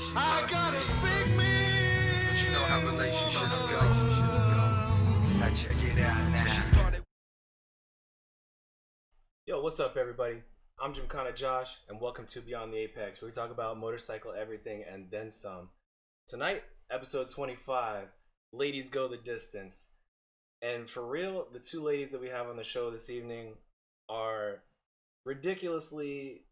I gotta speak me. But you know how relationships go. Now check it out now. Yo, what's up, everybody? I'm Gymkhana Josh, and welcome to Beyond the Apex, where we talk about motorcycle everything and then some. Tonight, episode 25, Ladies Go the Distance. And for real, the two ladies that we have on the show this evening are ridiculously,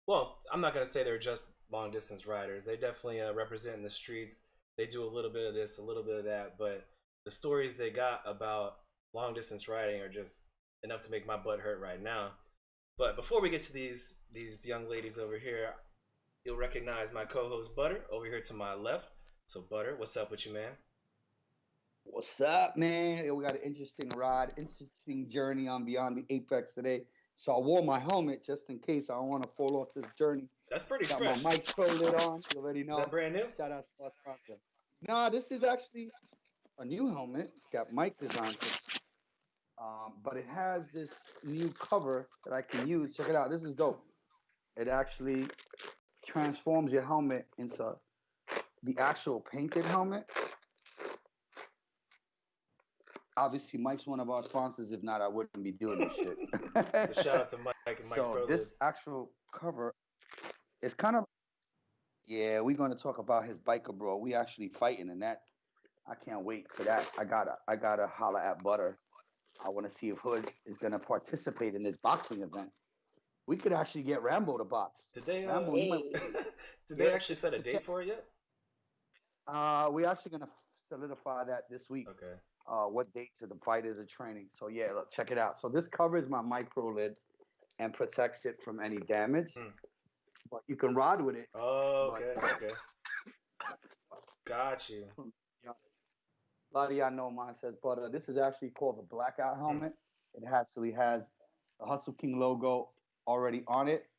well, I'm not going to say they're just long distance riders. They definitely represent in the streets. They do a little bit of this, a little bit of that, but the stories they got about long distance riding are just enough to make my butt hurt right now. But before we get to these young ladies over here, you'll recognize my co-host Butter over here to my left. So Butter, what's up with you, man? What's up, man? We got an interesting ride, interesting journey on Beyond the Apex today. So I wore my helmet just in case I don't want to fall off this journey. That's pretty got fresh. My mic pro lid on. You already know. Is that brand new? Shout out to our sponsor. Nah, this is actually a new helmet. Got mic design. But it has this new cover that I can use. Check it out. This is dope. It actually transforms your helmet into the actual painted helmet. Obviously, Mike's one of our sponsors. If not, I wouldn't be doing this shit. So shout out to Mike and Mike's Pro this Lids. actual cover is kind of, yeah, we're going to talk about his biker bro. We actually fighting in that. I can't wait for that. I gotta holler at Butter. I want to see if Hood is going to participate in this boxing event. We could actually get Rambo to box. Did they? Rambo, Did they actually set a date for it yet? We're actually going to solidify that this week. Okay. What dates of the fighters are training. So yeah, look, check it out. So this covers my micro lid and protects it from any damage. But you can ride with it. Oh, okay. Got you. A lot of y'all know mine says Butter. This is actually called the Blackout Helmet. It actually has the Hustle King logo already on it,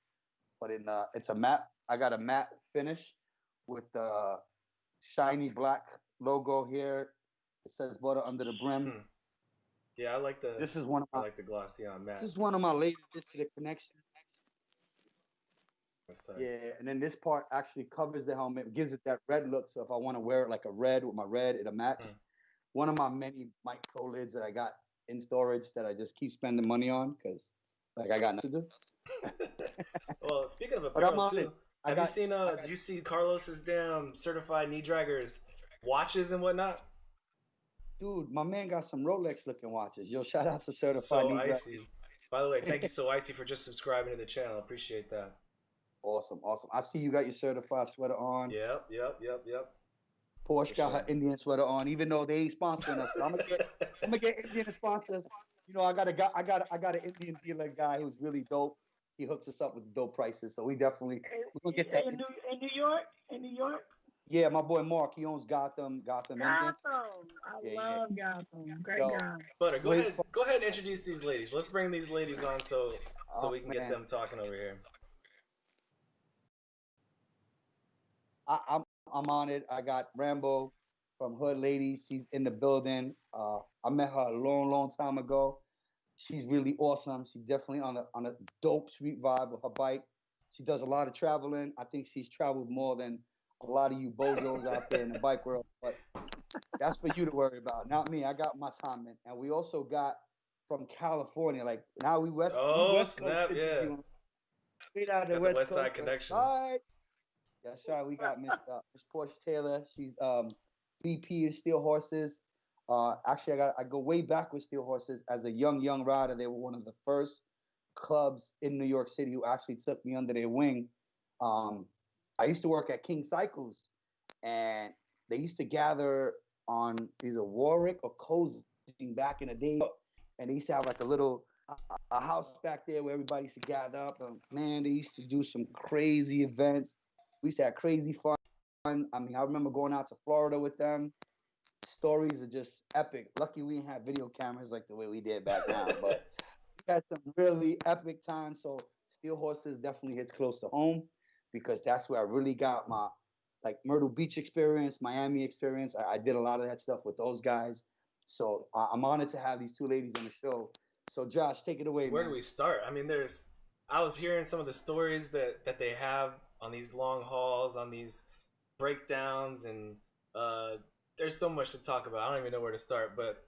but it's a matte. I got a matte finish with the shiny black logo here. It says Butter under the brim. Yeah, I like the. This is one of my. I like the glossy on matte. This is one of my latest to the connection. That's tight. Yeah, and then this part actually covers the helmet, gives it that red look. So if I want to wear it like a red with my red, it'll match. One of my many micro lids that I got in storage that I just keep spending money on because, like, I got nothing to do. Well, speaking of apparel too, did you see Carlos's damn certified knee draggers watches and whatnot? Dude, my man got some Rolex looking watches. Yo, shout out to certified knee draggers. So icy. By the way, thank you So Icy for just subscribing to the channel. Appreciate that. Awesome. I see you got your certified sweater on. Yep. Porsche got her Indian sweater on, even though they ain't sponsoring us. I'm gonna get Indian sponsors. You know, I got an Indian dealer guy who's really dope. He hooks us up with dope prices, so we're gonna get that. In New York. Yeah, my boy Mark. He owns Gotham. I love Gotham. Great guy. Butter, go ahead and introduce these ladies. Let's bring these ladies on so we can get them talking over here. I'm on it. I got Rambo from Hood Ladies. She's in the building. I met her a long time ago. She's really awesome. She's definitely on a dope street vibe with her bike. She does a lot of traveling. I think she's traveled more than a lot of you bozos out there in the bike world. But that's for you to worry about, not me. I got my time in. And we also got from California. Like now we West. Oh, West snap! Yeah. Straight out of the West Side connection. That's right. We got Miss Porsche Taylor. She's VP of Steel Horses. Actually, I go way back with Steel Horses as a young rider. They were one of the first clubs in New York City who actually took me under their wing. I used to work at King Cycles, and they used to gather on either Warwick or Cozy back in the day. And they used to have like a house back there where everybody used to gather up. And man, they used to do some crazy events. We used to have crazy fun. I mean, I remember going out to Florida with them. Stories are just epic. Lucky we didn't have video cameras like the way we did back now, but we had some really epic times. So Steel Horses definitely hits close to home because that's where I really got my like Myrtle Beach experience, Miami experience. I did a lot of that stuff with those guys. So I'm honored to have these two ladies on the show. So Josh, take it away. Where man. do we start? I mean, I was hearing some of the stories that they have on these long hauls, on these breakdowns, and there's so much to talk about. I don't even know where to start. But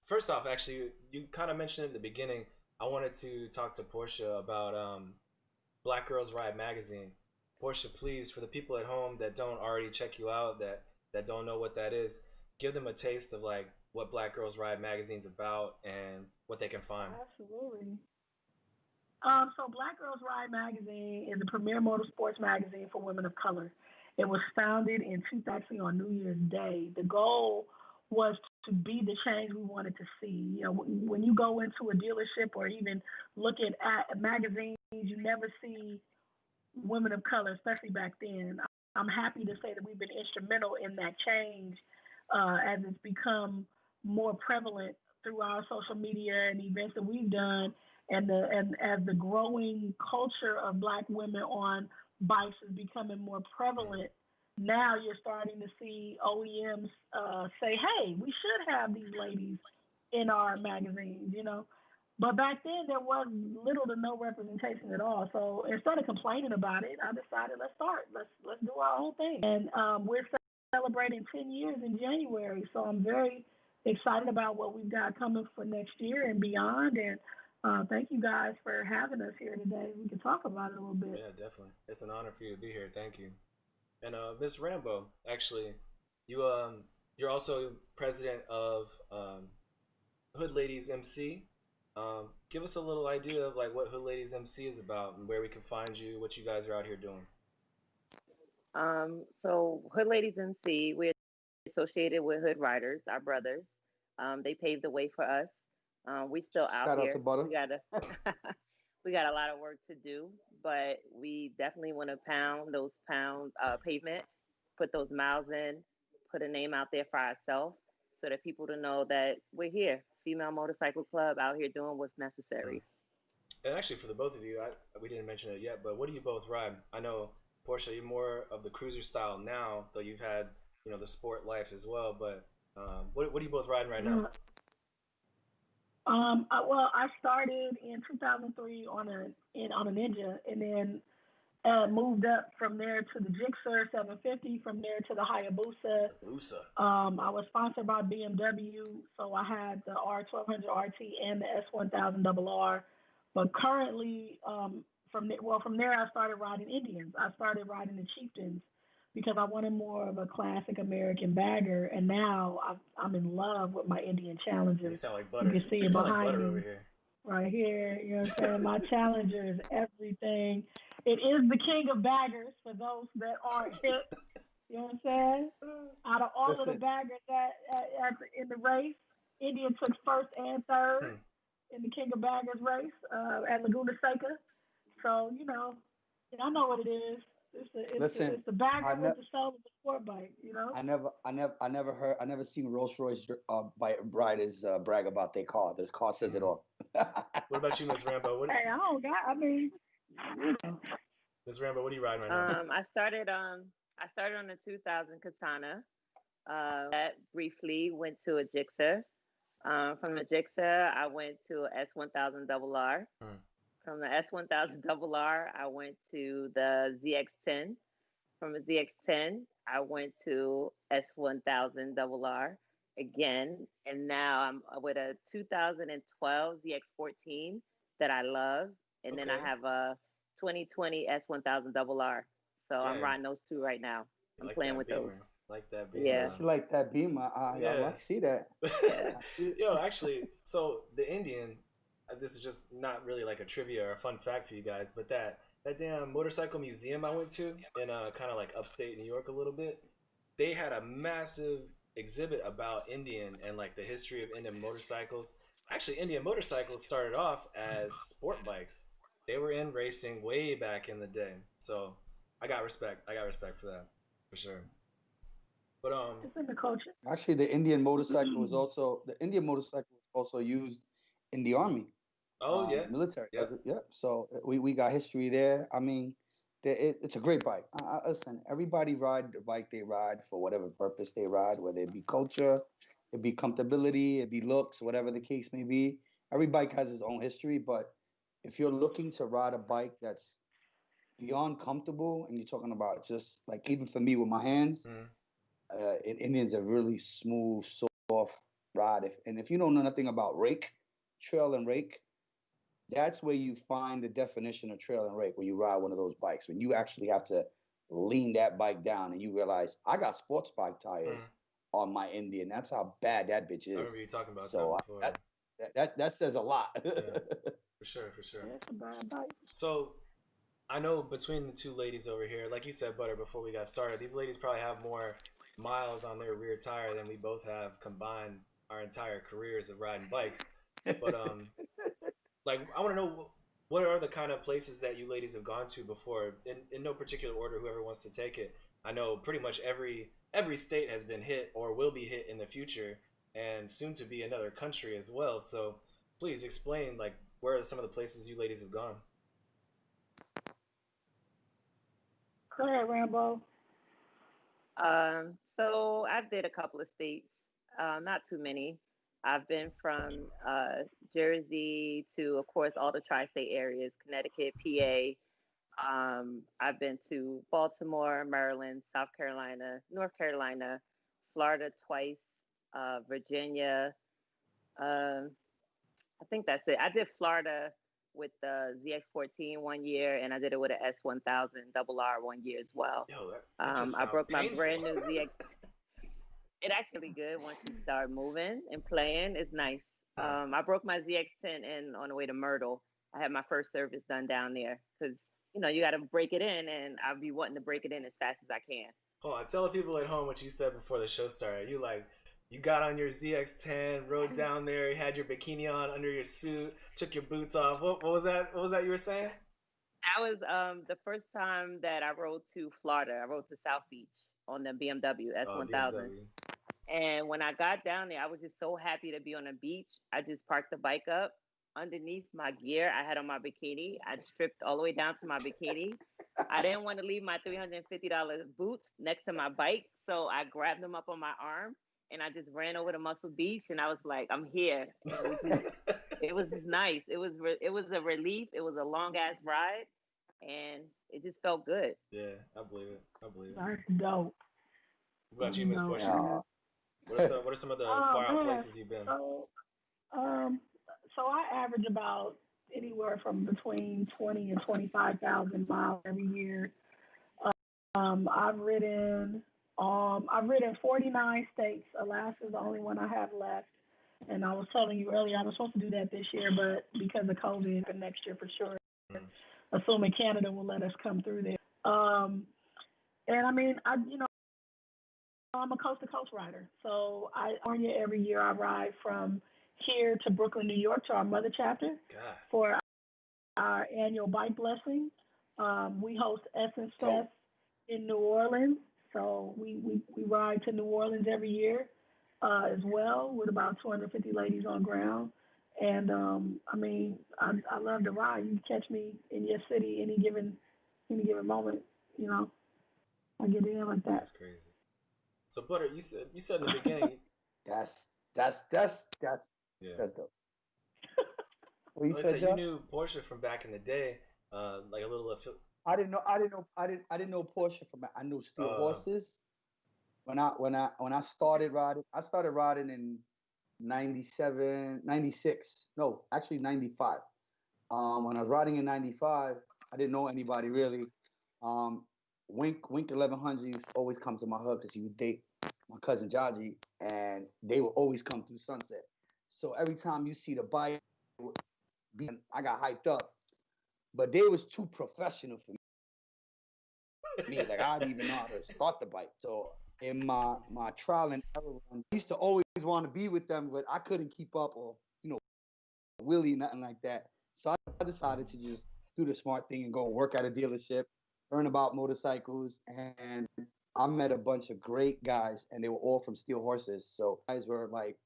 first off, actually, you kind of mentioned in the beginning. I wanted to talk to Portia about Black Girls Ride magazine. Portia, please, for the people at home that don't already check you out, that don't know what that is, give them a taste of like what Black Girls Ride magazine's about and what they can find. Absolutely. So Black Girls Ride magazine is a premier motorsports magazine for women of color. It was founded in 2000 on New Year's Day. The goal was to be the change we wanted to see. You know, when you go into a dealership or even looking at magazines, you never see women of color, especially back then. I'm happy to say that we've been instrumental in that change as it's become more prevalent through our social media and events that we've done, and as the growing culture of Black women on bikes is becoming more prevalent. Now you're starting to see OEMs say, "Hey, we should have these ladies in our magazines," you know. But back then there was little to no representation at all. So instead of complaining about it, I decided let's start. Let's do our own thing. And we're celebrating 10 years in January. So I'm very excited about what we've got coming for next year and beyond. And thank you guys for having us here today. We can talk about it a little bit. Yeah, definitely. It's an honor for you to be here. Thank you. And Miss Rambo, actually, you're also president of Hood Ladies MC. Give us a little idea of like what Hood Ladies MC is about and where we can find you, what you guys are out here doing. So Hood Ladies MC, we're associated with Hood Riders, our brothers. They paved the way for us. We still out Shout out here. to Butter. We got a lot of work to do, but we definitely want to pound those pavement, put those miles in, put a name out there for ourselves, so that people to know that we're here, female motorcycle club out here doing what's necessary. And actually, for the both of you, we didn't mention it yet, but what do you both ride? I know, Portia, you're more of the cruiser style now, though you've had, the sport life as well. But what are you both riding right now? Well, I started in 2003 on a Ninja, and then moved up from there to the Gixxer 750, from there to the Hayabusa. I was sponsored by BMW, so I had the R1200 RT and the S1000RR. But currently, from there I started riding Indians. I started riding the Chieftains because I wanted more of a classic American bagger, and now I'm in love with my Indian Challenger. You sound like butter. You can see you it sound behind like butter me. over here. Right here, you know what I'm saying? My Challenger is everything. It is the king of baggers for those that aren't hip. You know what I'm saying? Out of all of the baggers in the race, Indian took first and third in the king of baggers race at Laguna Seca. So, I know what it is. It's the bagger with the soul of the sport bike, I never seen Rolls Royce riders brag about their car. The car says it all. What about you, Miss Rambo? Hey, Miss Rambo, what are you riding right now? I started on the 2000 Katana. That briefly went to a Gixxer. From the Gixxer, I went to S1000RR. From the S1000RR, I went to the ZX10. From the ZX10, I went to S1000RR again. And now I'm with a 2012 ZX14 that I love. And then I have a 2020 S1000RR. So I'm riding those two right now. I'm playing with those. Like that Beamer. Yeah. She like that Beamer. I like to see that. Yo, actually, so the Indian, this is just not really like a trivia or a fun fact for you guys, but that damn motorcycle museum I went to in kind of like upstate New York a little bit, they had a massive exhibit about Indian and like the history of Indian motorcycles. Actually, Indian motorcycles started off as sport bikes. They were in racing way back in the day. So I got respect for that, for sure. But it's in the culture. Actually, the Indian motorcycle was also used in the army. Oh yeah, military. Yep. Yep. So we got history there. I mean, it's a great bike. Listen, everybody ride the bike they ride for whatever purpose they ride, whether it be culture, it be comfortability, it be looks, whatever the case may be. Every bike has its own history, but if you're looking to ride a bike that's beyond comfortable, and you're talking about just like even for me with my hands, Indian's a really smooth, soft ride. If you don't know nothing about rake, trail and rake, that's where you find the definition of trail and rake when you ride one of those bikes. When you actually have to lean that bike down and you realize I got sports bike tires on my Indian. That's how bad that bitch is. I remember you talking about so that before. That says a lot. Yeah, for sure. That's a bad bike. So I know between the two ladies over here, like you said, Butter, before we got started, these ladies probably have more miles on their rear tire than we both have combined our entire careers of riding bikes. But like I want to know what are the kind of places that you ladies have gone to before, in no particular order, whoever wants to take it. I know pretty much every state has been hit or will be hit in the future, and soon to be another country as well. So please explain, like, where are some of the places you ladies have gone? Go ahead, Rambo. So I did a couple of states, not too many. I've been from Jersey to, of course, all the tri-state areas, Connecticut, PA. I've been to Baltimore, Maryland, South Carolina, North Carolina, Florida twice, Virginia. I think that's it. I did Florida with the ZX14 one year, and I did it with an S1000 RR 1 year as well. Yo, that I broke painful. my brand new ZX. It's actually good once you start moving and playing. It's nice. I broke my ZX10 on the way to Myrtle. I had my first service done down there because, you got to break it in, and I'll be wanting to break it in as fast as I can. Hold on, tell the people at home what you said before the show started. You got on your ZX10, rode down there, you had your bikini on under your suit, took your boots off. What was that? What was that you were saying? That was the first time that I rode to Florida. I rode to South Beach on the BMW S1000. BMW. And when I got down there, I was just so happy to be on the beach. I just parked the bike up underneath my gear I had on my bikini. I stripped all the way down to my bikini. I didn't want to leave my $350 boots next to my bike, so I grabbed them up on my arm and I just ran over to Muscle Beach, and I was like, I'm here. It was just nice. It was a relief. It was a long ass ride, and it just felt good. Yeah, I believe it. That's dope. What about you, Miss Porsche? What are some of the far out places you've been? So I average about anywhere from between 20 and 25,000 miles every year. I've ridden 49 states. Alaska is the only one I have left. And I was telling you earlier, I was supposed to do that this year, but because of COVID, for next year for sure. Assuming Canada will let us come through there. And I mean, I'm a coast to coast rider. So every year I ride from here to Brooklyn, New York, to our mother chapter for our annual bike blessing. We host Essence Fest in New Orleans. So we ride to New Orleans every year as well, with about 250 ladies on ground. And I love to ride. You can catch me in your city any given moment. I get in like that. That's crazy. So Butter, you said in the beginning. That's Yeah. That's dope. You knew Porsche from back in the day, like a little. I didn't know Porsche from. I knew Steel Horses. When I started riding in 97, 96. No, actually 95. When I was riding in 95, I didn't know anybody really. Wink 1100 used to always come to my hood because he would date my cousin Jaji, and they would always come through Sunset. So every time you see the bike, I got hyped up. But they was too professional for me. Like, I didn't even know how to start the bike. So in my trial and error run, I used to always want to be with them, but I couldn't keep up or, Willie, nothing like that. So I decided to just do the smart thing and go work at a dealership, learn about motorcycles, and I met a bunch of great guys, and they were all from Steel Horses. So guys were like,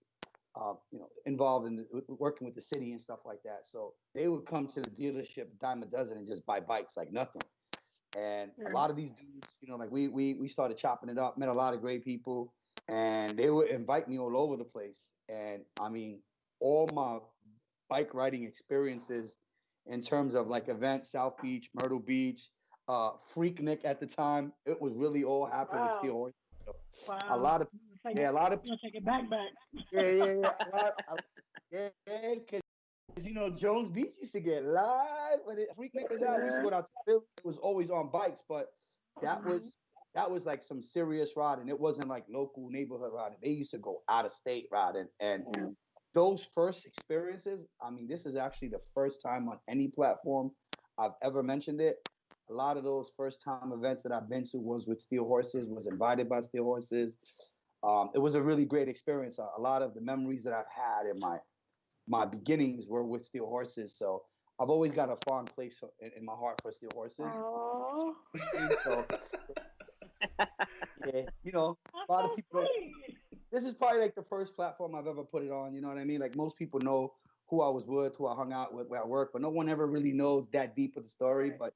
involved in working with the city and stuff like that. So they would come to the dealership dime a dozen and just buy bikes like nothing. And a lot of these dudes, like we started chopping it up, met a lot of great people, and they would invite me all over the place. And I mean, all my bike riding experiences in terms of like events, South Beach, Myrtle Beach, Freaknik at the time. It was really all happening with Steel Horses. So Wow. a lot of a lot of take it back. yeah. Yeah, because Jones Beach used to get live when Freaknik was out. We used to go down to Philly. It was always on bikes, but that was like some serious riding. It wasn't like local neighborhood riding. They used to go out of state riding, and those first experiences. I mean, this is actually the first time on any platform I've ever mentioned it. A lot of those first time events that I've been to was with Steel Horses, was invited by Steel Horses. It was a really great experience. A lot of the memories that I've had in my beginnings were with Steel Horses. So I've always got a fond place in my heart for Steel Horses. Oh. So, yeah, a lot of people. This is probably like the first platform I've ever put it on. You know what I mean? Like most people know who I was with, who I hung out with, where I work, but no one ever really knows that deep of the story. But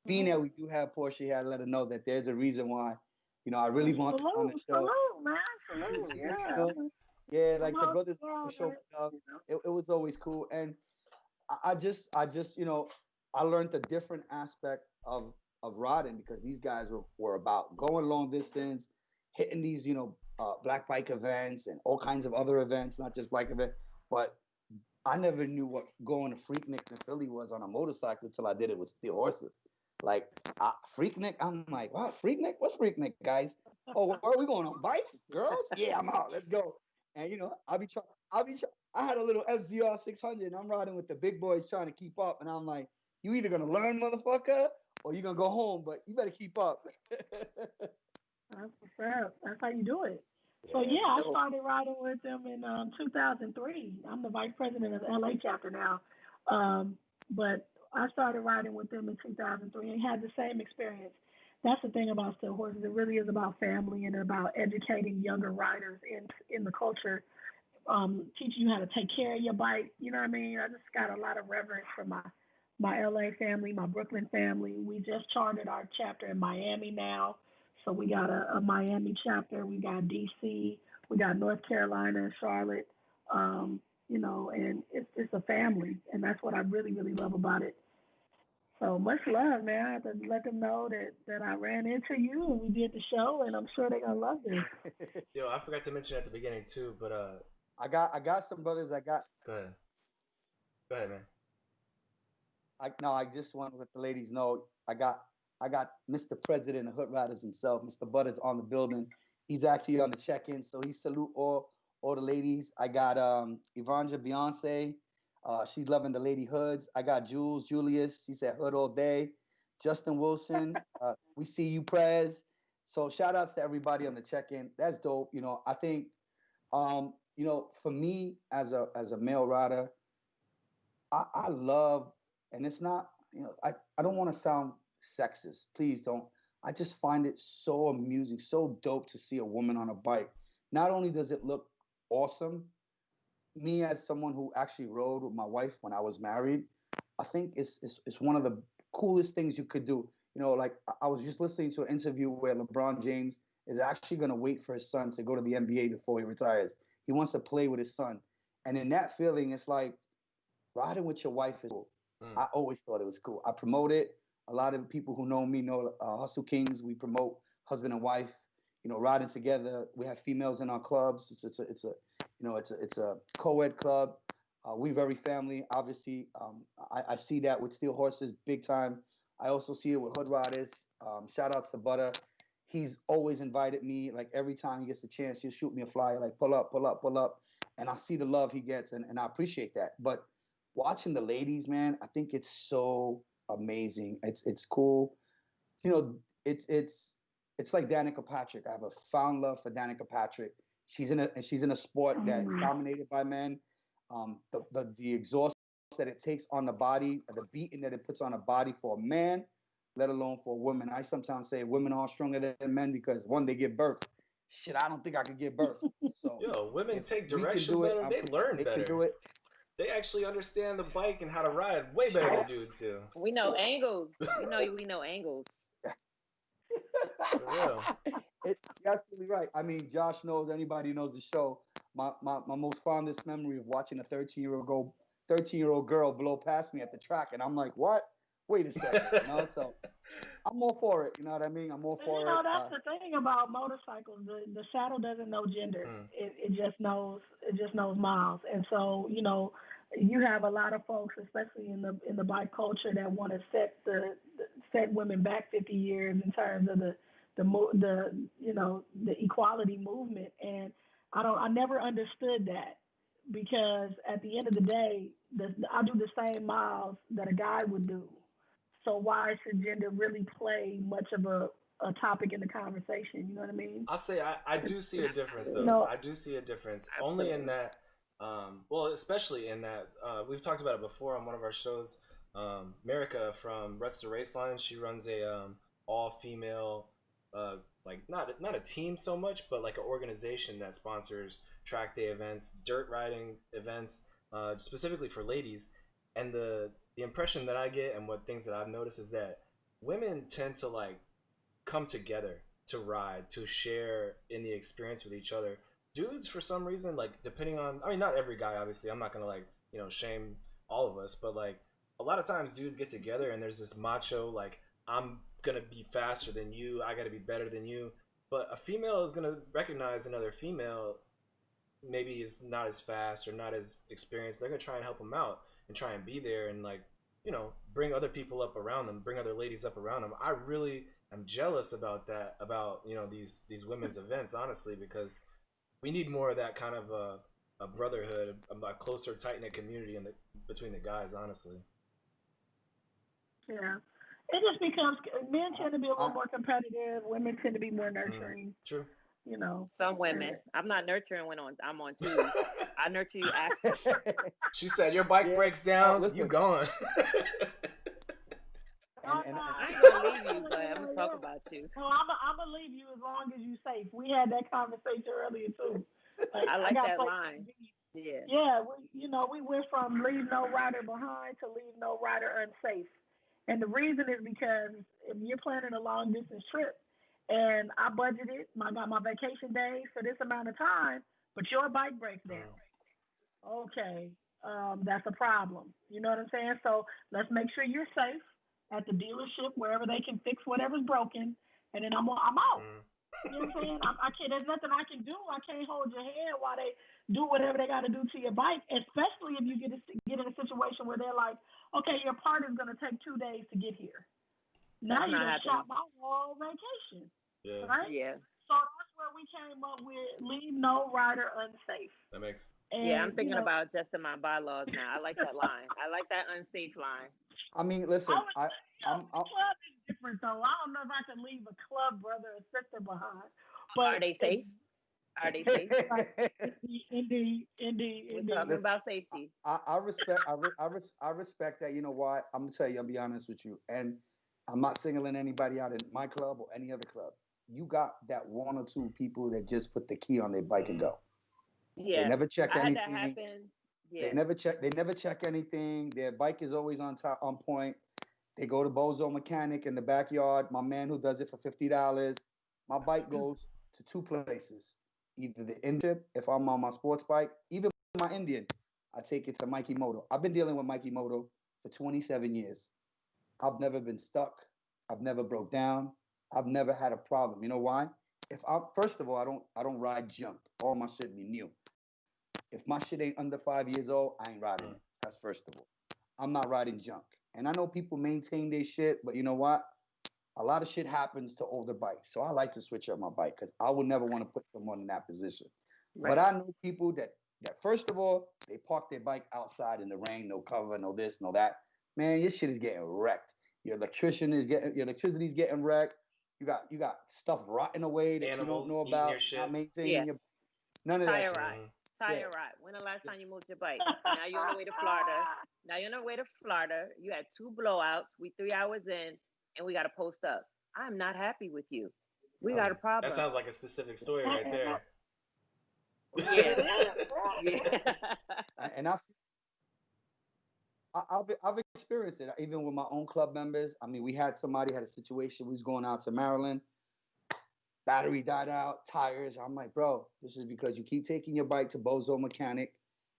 being that we do have Porsche here, I let her know that there's a reason why, I really want to on the show. Salute, man. Yeah, like the brothers show stuff. It was always cool, and I just I learned a different aspect of riding because these guys were about going long distance, hitting these black bike events and all kinds of other events, not just bike events. But I never knew what going to Freaknik in Philly was on a motorcycle until I did it with Steel Horses. Like Freaknik, I'm like, wow, Freaknik? What's Freaknik, guys? Oh, where are we going on bikes, girls? Yeah, I'm out. Let's go. And I had a little FZR 600, and I'm riding with the big boys trying to keep up. And I'm like, you either gonna learn, motherfucker, or you're gonna go home, but you better keep up. That's fair. That's how you do it. So I started riding with them in 2003. I'm the vice president of the LA chapter now, but I started riding with them in 2003 and had the same experience. That's the thing about Steel Horses. It really is about family and about educating younger riders in the culture, teaching you how to take care of your bike. You know what I mean? I just got a lot of reverence for my LA family, my Brooklyn family. We just charted our chapter in Miami now. So we got a Miami chapter, we got DC, we got North Carolina and Charlotte, and it's a family, and that's what I really, really love about it. So much love, man. I have to let them know that I ran into you and we did the show, and I'm sure they're gonna love this. Yo, I forgot to mention at the beginning too, but I got some brothers. Go ahead, man. I just want to let the ladies know I got Mr. President of Hood Riders himself, Mr. Butters, on the building. He's actually on the check-in, so he salute all the ladies. I got Ivanja Beyonce. She's loving the lady hoods. I got Julius. She said hood all day. Justin Wilson. We see you, Prez. So shout outs to everybody on the check-in. That's dope. I think, for me as a male rider, I love, and it's not, I don't want to sound sexist. Please don't. I just find it so amusing, so dope to see a woman on a bike. Not only does it look awesome, me as someone who actually rode with my wife when I was married, I think it's one of the coolest things you could do. Like I was just listening to an interview where LeBron James is actually going to wait for his son to go to the NBA before he retires. He wants to play with his son. And in that feeling, it's like riding with your wife is cool. I always thought it was cool. I promote it. A lot of people who know me know Hustle Kings. We promote husband and wife, riding together. We have females in our clubs. It's a co-ed club. We very family. Obviously, I see that with Steel Horses big time. I also see it with Hood Riders. Shout out to Butter. He's always invited me. Like every time he gets a chance, he'll shoot me a flyer. Like pull up. And I see the love he gets, and I appreciate that. But watching the ladies, man, I think it's so amazing. It's cool. It's like Danica Patrick. I have a found love for Danica Patrick. She's in a sport that's dominated by men. The exhaust that it takes on the body, the beating that it puts on a body for a man, let alone for a woman. I sometimes say women are stronger than men because one, they give birth. Shit, I don't think I could give birth. So women take direction better. They learn better. Can do it. They actually understand the bike and how to ride way better than dudes do. We know angles. We know angles. For real. You're absolutely right. I mean, Josh knows, anybody who knows the show, my most fondest memory of watching a 13-year-old girl blow past me at the track, and I'm like, what? Wait a second. So I'm all for it. You know what I mean? I'm all for it. That's the thing about motorcycles. The saddle doesn't know gender. It just knows miles. And so you have a lot of folks, especially in the bike culture, that want to set women back 50 years in terms of the equality movement. And I never understood that, because at the end of the day, I do the same miles that a guy would do. So why should gender really play much of a topic in the conversation? You know what I mean? I'll say I do see a difference, though. I do see a difference. Only in that, especially in that, we've talked about it before on one of our shows. Merica from Rest to Raceline, she runs a all-female, like not a team so much, but like an organization that sponsors track day events, dirt riding events, specifically for ladies. And the impression that I get and what things that I've noticed is that women tend to like come together to ride, to share in the experience with each other. Dudes, for some reason, like depending on, I mean, not every guy, obviously, I'm not gonna like, shame all of us, but like a lot of times dudes get together and there's this macho, like, I'm gonna be faster than you, I gotta be better than you. But a female is gonna recognize another female maybe is not as fast or not as experienced. They're gonna try and help them out and try and be there and like, bring other people up around them, bring other ladies up around them. I really am jealous about that, about these women's events, honestly, because we need more of that kind of a brotherhood, a closer, tight knit community between the guys, honestly. Yeah, it just becomes, men tend to be a little more competitive, women tend to be more nurturing. True. Some women. I'm not nurturing when I'm on two. I nurture you after. She said your bike breaks down, you gone. I ain't gonna leave you, but I'm gonna talk about you. No, I'm gonna leave you as long as you're safe. We had that conversation earlier too. I like that line. Yeah. Yeah, we went from leave no rider behind to leave no rider unsafe. And the reason is because if you're planning a long distance trip, and I budgeted, I got my vacation days for this amount of time, but your bike breaks down. Okay, that's a problem. You know what I'm saying? So let's make sure you're safe at the dealership, wherever they can fix whatever's broken, and then I'm out. You know what I'm saying? I can't. There's nothing I can do. I can't hold your hand while they do whatever they got to do to your bike, especially if you get in a situation where they're like, okay, your part is going to take 2 days to get here. Now you done shot my whole vacation. Yeah. Right? Yeah. So that's where we came up with leave no rider unsafe. That makes. Yeah, I'm thinking about adjusting my bylaws now. I like that line. I like that unsafe line. I mean, listen, the club is different though. I don't know if I can leave a club brother or sister behind. But are they safe? Are they safe? Indeed. We're talking about safety. I respect that. You know why? I'm gonna tell you. I'll be honest with you, and I'm not singling anybody out in my club or any other club. You got that one or two people that just put the key on their bike and go. Yeah. They never check anything. That happen. Yeah. They never check anything. Their bike is always on point. They go to Bozo Mechanic in the backyard. My man who does it for $50. My bike goes to two places. Either the Indian, if I'm on my sports bike, even my Indian, I take it to Mikey Moto. I've been dealing with Mikey Moto for 27 years. I've never been stuck. I've never broke down. I've never had a problem. You know why? First of all, I don't ride junk. All my shit be new. If my shit ain't under 5 years old, I ain't riding it. That's first of all. I'm not riding junk. And I know people maintain their shit, but you know what? A lot of shit happens to older bikes. So I like to switch up my bike because I would never want to put someone in that position. Right. But I know people that first of all, they park their bike outside in the rain, no cover, no this, no that. Man, your shit is getting wrecked. Your electricity's getting wrecked. You got stuff rotting away that Animals you don't know about. Your shit. Not maintaining your none of Tire that. Tire rot. When the last time you moved your bike? Now you're on the way to Florida. You had 2 blowouts. We 3 hours in, and we got to post up. I'm not happy with you. We got a problem. That sounds like a specific story right there. Yeah. And I've experienced it even with my own club members. I mean, we had a situation. We was going out to Maryland. Battery died out, tires. I'm like, bro, this is because you keep taking your bike to Bozo Mechanic,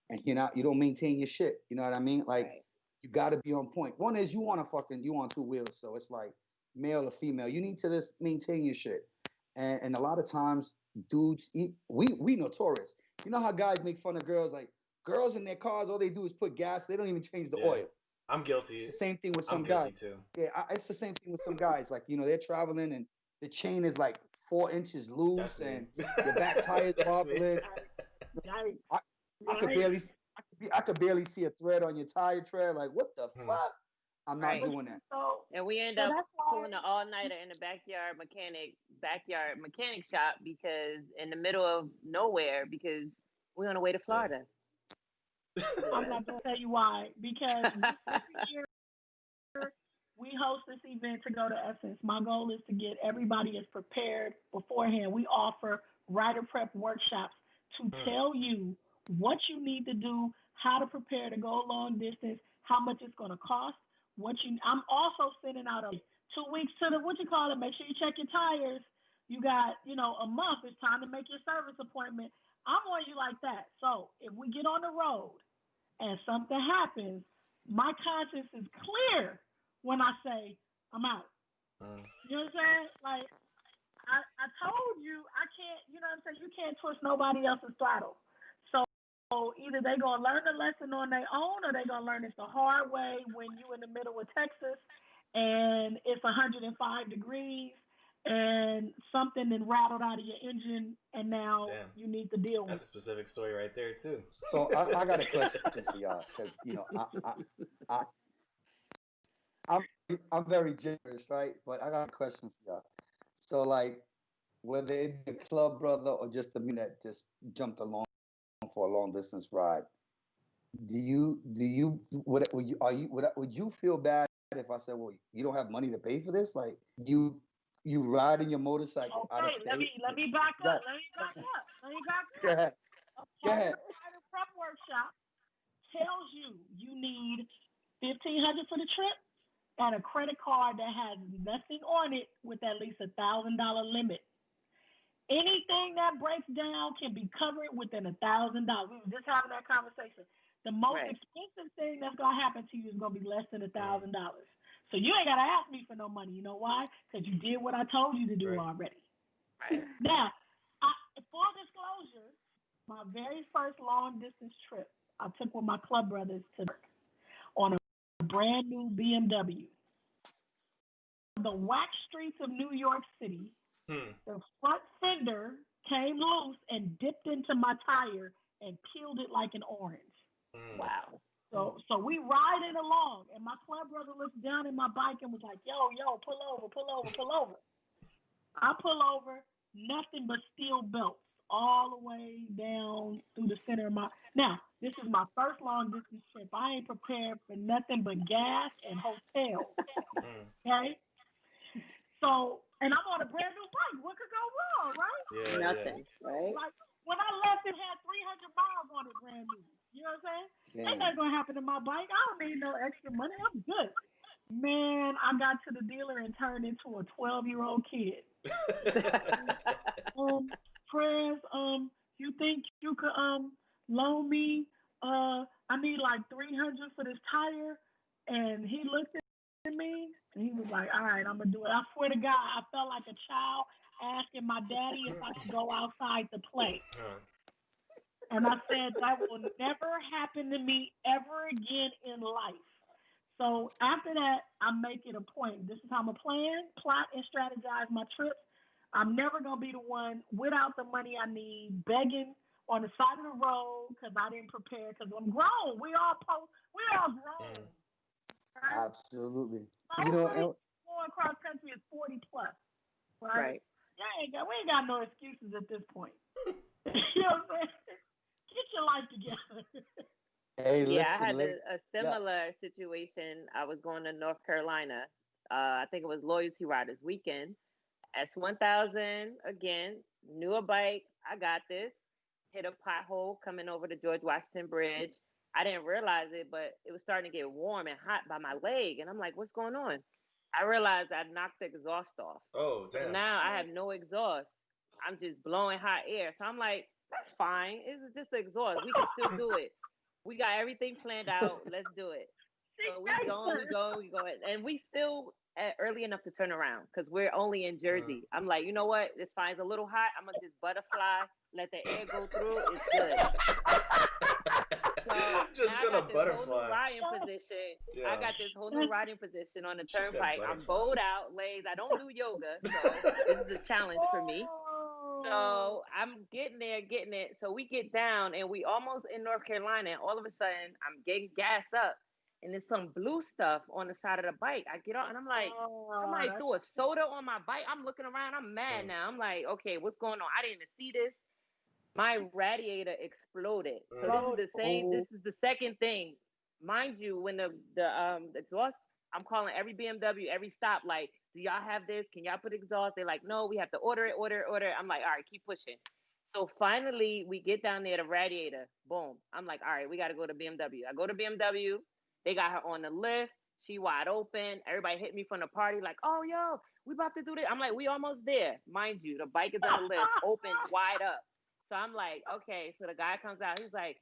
and you don't maintain your shit. You know what I mean? Like, You got to be on point. One is you on 2 wheels, so it's like male or female. You need to just maintain your shit. And a lot of times, dudes, we notorious. You know how guys make fun of girls, like girls in their cars, all they do is put gas. They don't even change the oil. I'm guilty. It's the same thing with some I'm guys. guilty too. Yeah, it's the same thing with some guys. Like, they're traveling and the chain is like 4 inches loose and the back tires wobbling. I could barely see a thread on your tire tread. Like, what the fuck? I'm not doing that. And we end up pulling an all-nighter in the backyard mechanic shop because in the middle of nowhere because we're on the way to Florida. I'm not gonna tell you why. Because every year we host this event to go to Essence. My goal is to get everybody as prepared beforehand. We offer rider prep workshops to tell you what you need to do, how to prepare to go a long distance, how much it's going to cost. I'm also sending out 2 weeks to the make sure you check your tires. You got a month. It's time to make your service appointment. I'm on you like that. So if we get on the road and something happens, my conscience is clear when I say I'm out. You know what I'm saying? Like I told you I can't. You know what I'm saying? You can't twist nobody else's throttle. So either they're going to learn the lesson on their own or they're going to learn it the hard way when you're in the middle of Texas and it's 105 degrees and something then rattled out of your engine and now you need to deal with it. That's a specific story right there, too. So I got a question for y'all because, I'm very generous, right? But I got a question for y'all. So, like, whether it be a club brother or just a man that just jumped along for a long distance ride, would you feel bad if I said, well, you don't have money to pay for this? Like you riding your motorcycle out of state? Let me back up. Go ahead. Go ahead. The prep workshop tells you need $1,500 for the trip and a credit card that has nothing on it with at least $1,000 limit. Anything that breaks down can be covered within $1,000. We were just having that conversation. The most expensive thing that's gonna happen to you is gonna be less than $1,000. So you ain't gotta ask me for no money. You know why? Because you did what I told you to do already. Right. Now, full disclosure, my very first long distance trip, I took with my club brothers to on a brand new BMW. The wax streets of New York City. The front fender came loose and dipped into my tire and peeled it like an orange. Wow. So we riding along, and my club brother looks down at my bike and was like, yo, pull over. I pull over, nothing but steel belts all the way down through the center of my... Now, this is my first long distance trip. I ain't prepared for nothing but gas and hotel. Okay? So, and I'm on a brand new bike. What could go wrong, right? Yeah, nothing, right? Like, when I left, it had 300 miles on it brand new. You know what I'm saying? Ain't nothing going to happen to my bike. I don't need no extra money. I'm good. Man, I got to the dealer and turned into a 12-year-old kid. Prez, you think you could loan me? I need like $300 for this tire. And he looked at me and he was like, all right, I'm gonna do it. I swear to God, I felt like a child asking my daddy if I could go outside to play. And I said that will never happen to me ever again in life. So after that, I make it a point. This is how I'm gonna plan, plot, and strategize my trips. I'm never gonna be the one without the money I need, begging on the side of the road because I didn't prepare. Because I'm grown. We all grown. Right? Absolutely. Going cross country is 40 plus, right? We ain't got no excuses at this point. You know what I'm saying? Get your life together. Hey, listen, I had a similar situation. I was going to North Carolina. I think it was Loyalty Riders Weekend. S1000 again, knew a bike. I got this. Hit a pothole coming over the George Washington Bridge. I didn't realize it, but it was starting to get warm and hot by my leg. And I'm like, what's going on? I realized I knocked the exhaust off. Oh, damn. So now I have no exhaust. I'm just blowing hot air. So I'm like, that's fine. It's just the exhaust. We can still do it. We got everything planned out. Let's do it. So we go. And we still early enough to turn around because we're only in Jersey. I'm like, you know what? This fine's a little hot. I'm gonna just butterfly, let the air go through. It's good. So Just gonna butterfly. Whole new riding position. Yeah. I got this whole new riding position on the She said turnpike. I'm butterfly. bowed out, legs. I don't do yoga, so this is a challenge for me. So I'm getting it. So we get down and we almost in North Carolina, and all of a sudden I'm getting gas up, and there's some blue stuff on the side of the bike. I get on and I'm like, somebody threw a soda on my bike. I'm looking around. I'm mad now. I'm like, okay, what's going on? I didn't even see this. My radiator exploded. So this is the same. This is the second thing, mind you. When the exhaust, I'm calling every BMW, every stop. Like, do y'all have this? Can y'all put exhaust? They're like, no, we have to order it. I'm like, all right, keep pushing. So finally, we get down there, the radiator. Boom. I'm like, all right, we got to go to BMW. I go to BMW. They got her on the lift. She wide open. Everybody hit me from the party like, oh, yo, we about to do this. I'm like, we almost there. Mind you, the bike is on the lift, open, wide up. So I'm like, okay. So the guy comes out. He's like,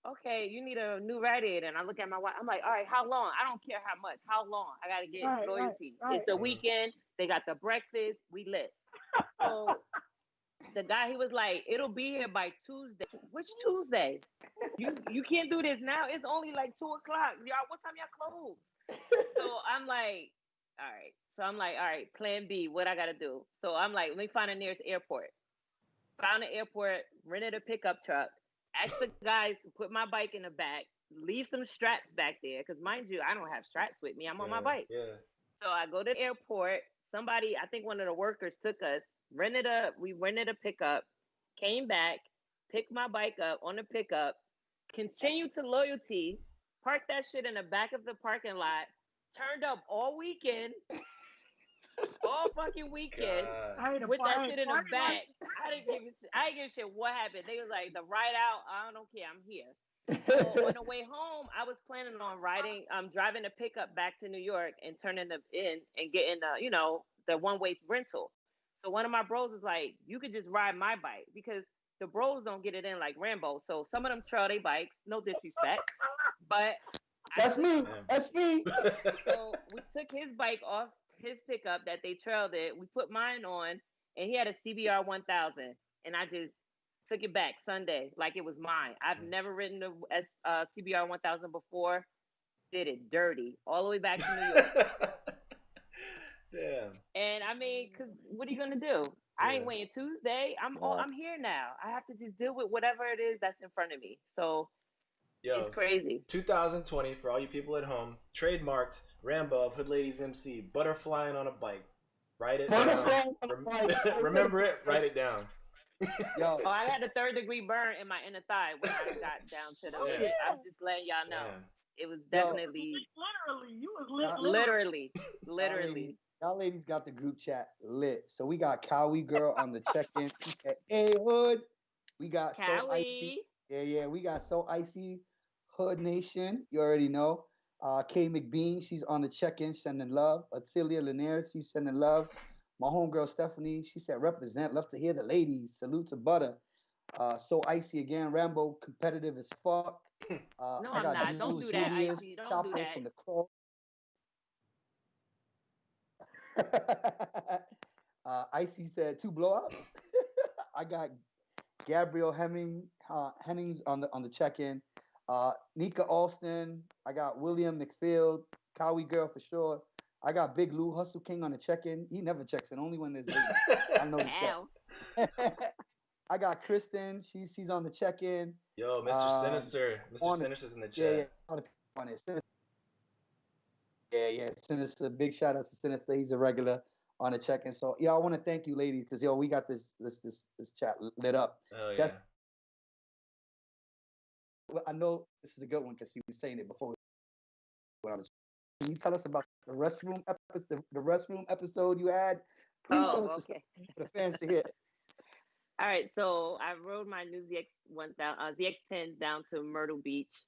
okay, you need a new radiator. And I look at my wife. I'm like, all right, how long? I don't care how much. How long? I got to get loyalty. Right. It's the weekend. They got the breakfast. We lit. So the guy, he was like, it'll be here by Tuesday. Which Tuesday? You can't do this now. It's only like 2:00. Y'all, what time y'all close? So I'm like, all right. So I'm like, all right, plan B, what I got to do? So I'm like, let me find the nearest airport. Found an airport, rented a pickup truck, asked the guys to put my bike in the back, leave some straps back there. Because mind you, I don't have straps with me. I'm on my bike. Yeah. So I go to the airport. Somebody, I think one of the workers took us, we rented a pickup, came back, picked my bike up on the pickup, continued to loyalty, parked that shit in the back of the parking lot, turned up all weekend. All fucking weekend with that shit in the back. I didn't give a shit what happened. They was like, the ride out, I don't care, I'm here. So on the way home, I was planning on driving the pickup back to New York and turning them in and getting the one-way rental. So one of my bros was like, you could just ride my bike because the bros don't get it in like Rambo. So some of them trail their bikes, no disrespect, but That's me. So we took his bike off his pickup that they trailed it. We put mine on, and he had a CBR 1000, and I just took it back Sunday like it was mine. I've never ridden a CBR 1000 before. Did it dirty all the way back to New York. Damn. And I mean, cause what are you gonna do? I ain't waiting Tuesday. I'm here now. I have to just deal with whatever it is that's in front of me. So. Yo, it's crazy. 2020 for all you people at home. Trademarked Rambo of Hood Ladies MC. Butterflying on a bike. Write it down. Remember it. Write it down. Yo. Oh, I had a 3rd-degree burn in my inner thigh when I got down to the. I'm just letting y'all know. It was definitely. Literally. Y'all ladies got the group chat lit. So we got Cowie Girl on the check-in. She said, hey, Hood. We got Cowie. So Icy. Yeah. We got So Icy. Hood Nation, you already know. Kay McBean, she's on the check-in, sending love. Atilia Lanier, she's sending love. My homegirl Stephanie, she said, represent, love to hear the ladies. Salute to Butter. So Icy again, Rambo, competitive as fuck. No, I got I'm not. Don't do that, Icy. Don't do that. From the Crow. Icy said 2 blowouts. I got Gabrielle Hennings on the check-in. Nika Alston. I got William McField. Cowie Girl for sure. I got Big Lou Hustle King on the check-in. He never checks in, only when there's I know that. I got Kristen. She's on the check-in. Yo, Mr. Sinister. Mr. Sinister's in the chat. Yeah. Sinister. Big shout out to Sinister. He's a regular on the check-in. So I want to thank you, ladies, because we got this chat lit up. Oh yeah. I know this is a good one because he was saying it before. Can you tell us about the restroom episode you had? Please tell us for the fans to hear. All right, so I rode my new ZX10 down to Myrtle Beach.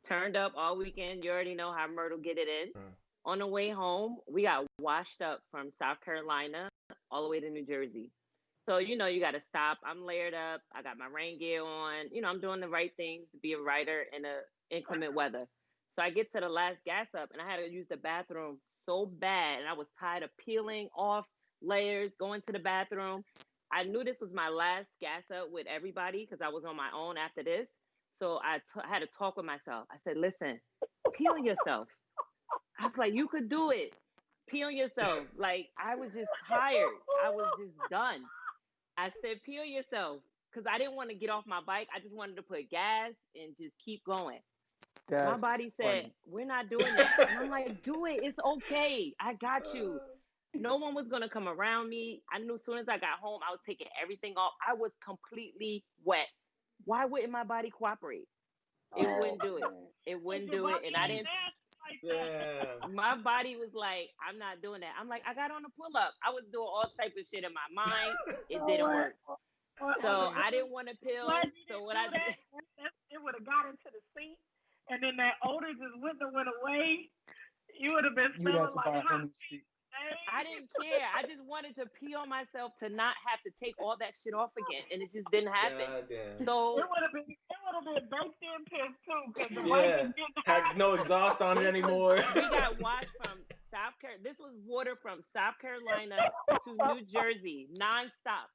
Turned up all weekend. You already know how Myrtle get it in. On the way home, we got washed up from South Carolina all the way to New Jersey. So, you got to stop. I'm layered up. I got my rain gear on. I'm doing the right things to be a rider in inclement weather. So I get to the last gas up, and I had to use the bathroom so bad, and I was tired of peeling off layers, going to the bathroom. I knew this was my last gas up with everybody because I was on my own after this. So I had to talk with myself. I said, listen, pee on yourself. I was like, you could do it. Pee on yourself. Like, I was just tired. I was just done. I said, pee on yourself. Because I didn't want to get off my bike. I just wanted to put gas and just keep going. My body said, we're not doing that. And I'm like, do it. It's okay. I got you. No one was going to come around me. I knew as soon as I got home, I was taking everything off. I was completely wet. Why wouldn't my body cooperate? It wouldn't do it. It wouldn't do it. And I didn't. My body was like, I'm not doing that. I'm like, I got on a pull-up. I was doing all type of shit in my mind. It didn't work. So I didn't want to pill. So what I did, it would have got into the seat, and then that odor just went away. You would have been smelling like hot. I didn't care. I just wanted to pee on myself to not have to take all that shit off again, and it just didn't happen. So it would have been baked in piss too, because the wife had no exhaust on it anymore. We got washed from South Carolina. This was water from South Carolina to New Jersey, nonstop.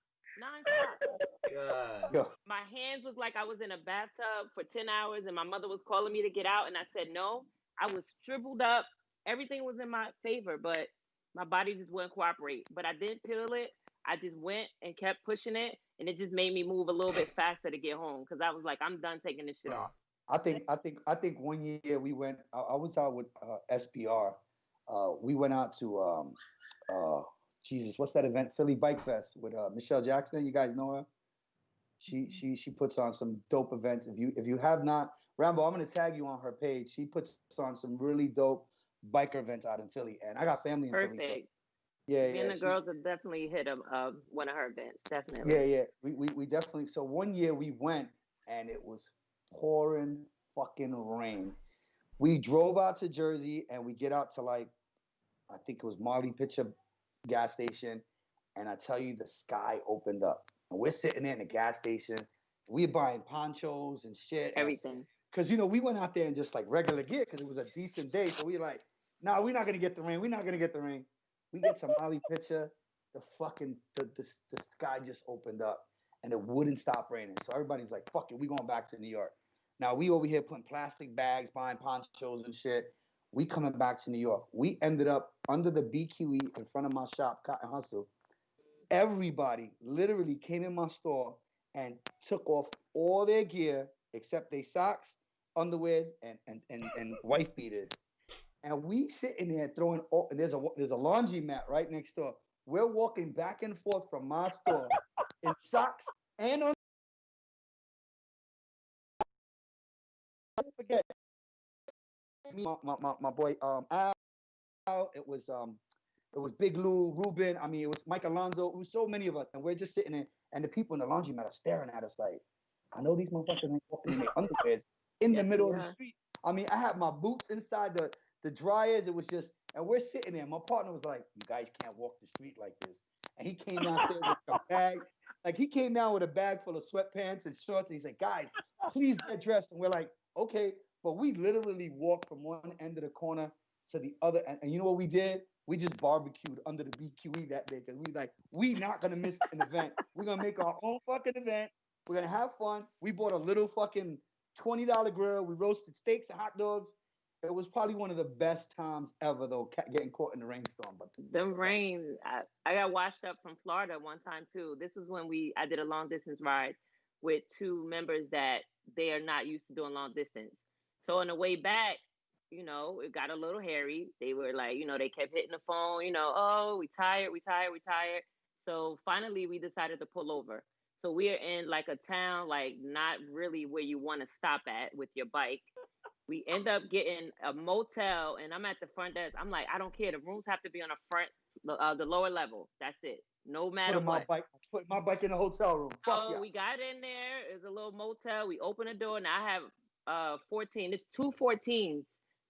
God. My hands was like I was in a bathtub for 10 hours, and my mother was calling me to get out, and I said no. I was shriveled up. Everything was in my favor, but my body just wouldn't cooperate. But I didn't peel it. I just went and kept pushing it, and it just made me move a little bit faster to get home because I was like, I'm done taking this shit off. I think 1 year we went. I was out with SBR. We went out to Jesus, what's that event? Philly Bike Fest with Michelle Jackson. You guys know her. She puts on some dope events. If you have not, Rambo, I'm gonna tag you on her page. She puts on some really dope biker events out in Philly, and I got family in Perfect. Philly. So yeah. Me and the girls have definitely hit one of her events. Definitely. Yeah. We definitely. So 1 year we went, and it was pouring fucking rain. We drove out to Jersey, and we get out to I think it was Marley Pitcher gas station, and I tell you, the sky opened up, and we're sitting there in the gas station. We're buying ponchos and shit, everything. Because we went out there in just regular gear because it was a decent day. So we're like, nah, we're not gonna get the rain. We're not gonna get the rain. We get some Molly picture. The sky just opened up, and it wouldn't stop raining. So everybody's like, fuck it, we going back to New York. Now we over here putting plastic bags, buying ponchos and shit. We coming back to New York. We ended up under the BQE in front of my shop, Cotton Hustle. Everybody literally came in my store and took off all their gear except their socks, underwears, and wife beaters. And we sitting there throwing all, and there's a laundry mat right next door. We're walking back and forth from my store in socks and on. Don't forget me, my boy Al. It was Big Lou, Ruben. I mean, it was Mike Alonso. It was so many of us, and we're just sitting there, and the people in the laundry mat are staring at us like, I know these motherfuckers ain't walking in their underwears in the middle of the street. I mean, I had my boots inside the dryers. It was just, and we're sitting there. My partner was like, you guys can't walk the street like this. And he came downstairs with a bag. He came down with a bag full of sweatpants and shorts. And he's like, guys, please get dressed. And we're like, okay. But we literally walked from one end of the corner to the other. And you know what we did? We just barbecued under the BQE that day because we not going to miss an event. We're going to make our own fucking event. We're going to have fun. We bought a little fucking $20 grill. We roasted steaks and hot dogs. It was probably one of the best times ever, though, getting caught in the rainstorm. But the rain, I got washed up from Florida one time, too. This was when I did a long-distance ride with two members that they are not used to doing long distance. So on the way back, it got a little hairy. They were like, they kept hitting the phone, oh, we tired. So finally, we decided to pull over. So we are in a town, not really where you want to stop at with your bike. We end up getting a motel, and I'm at the front desk. I'm like, I don't care. The rooms have to be on the front, the lower level. That's it. No matter what. Put my bike in the hotel room. Fuck yeah. We got in there. It's a little motel. We open the door, and I have 14. It's two 14s.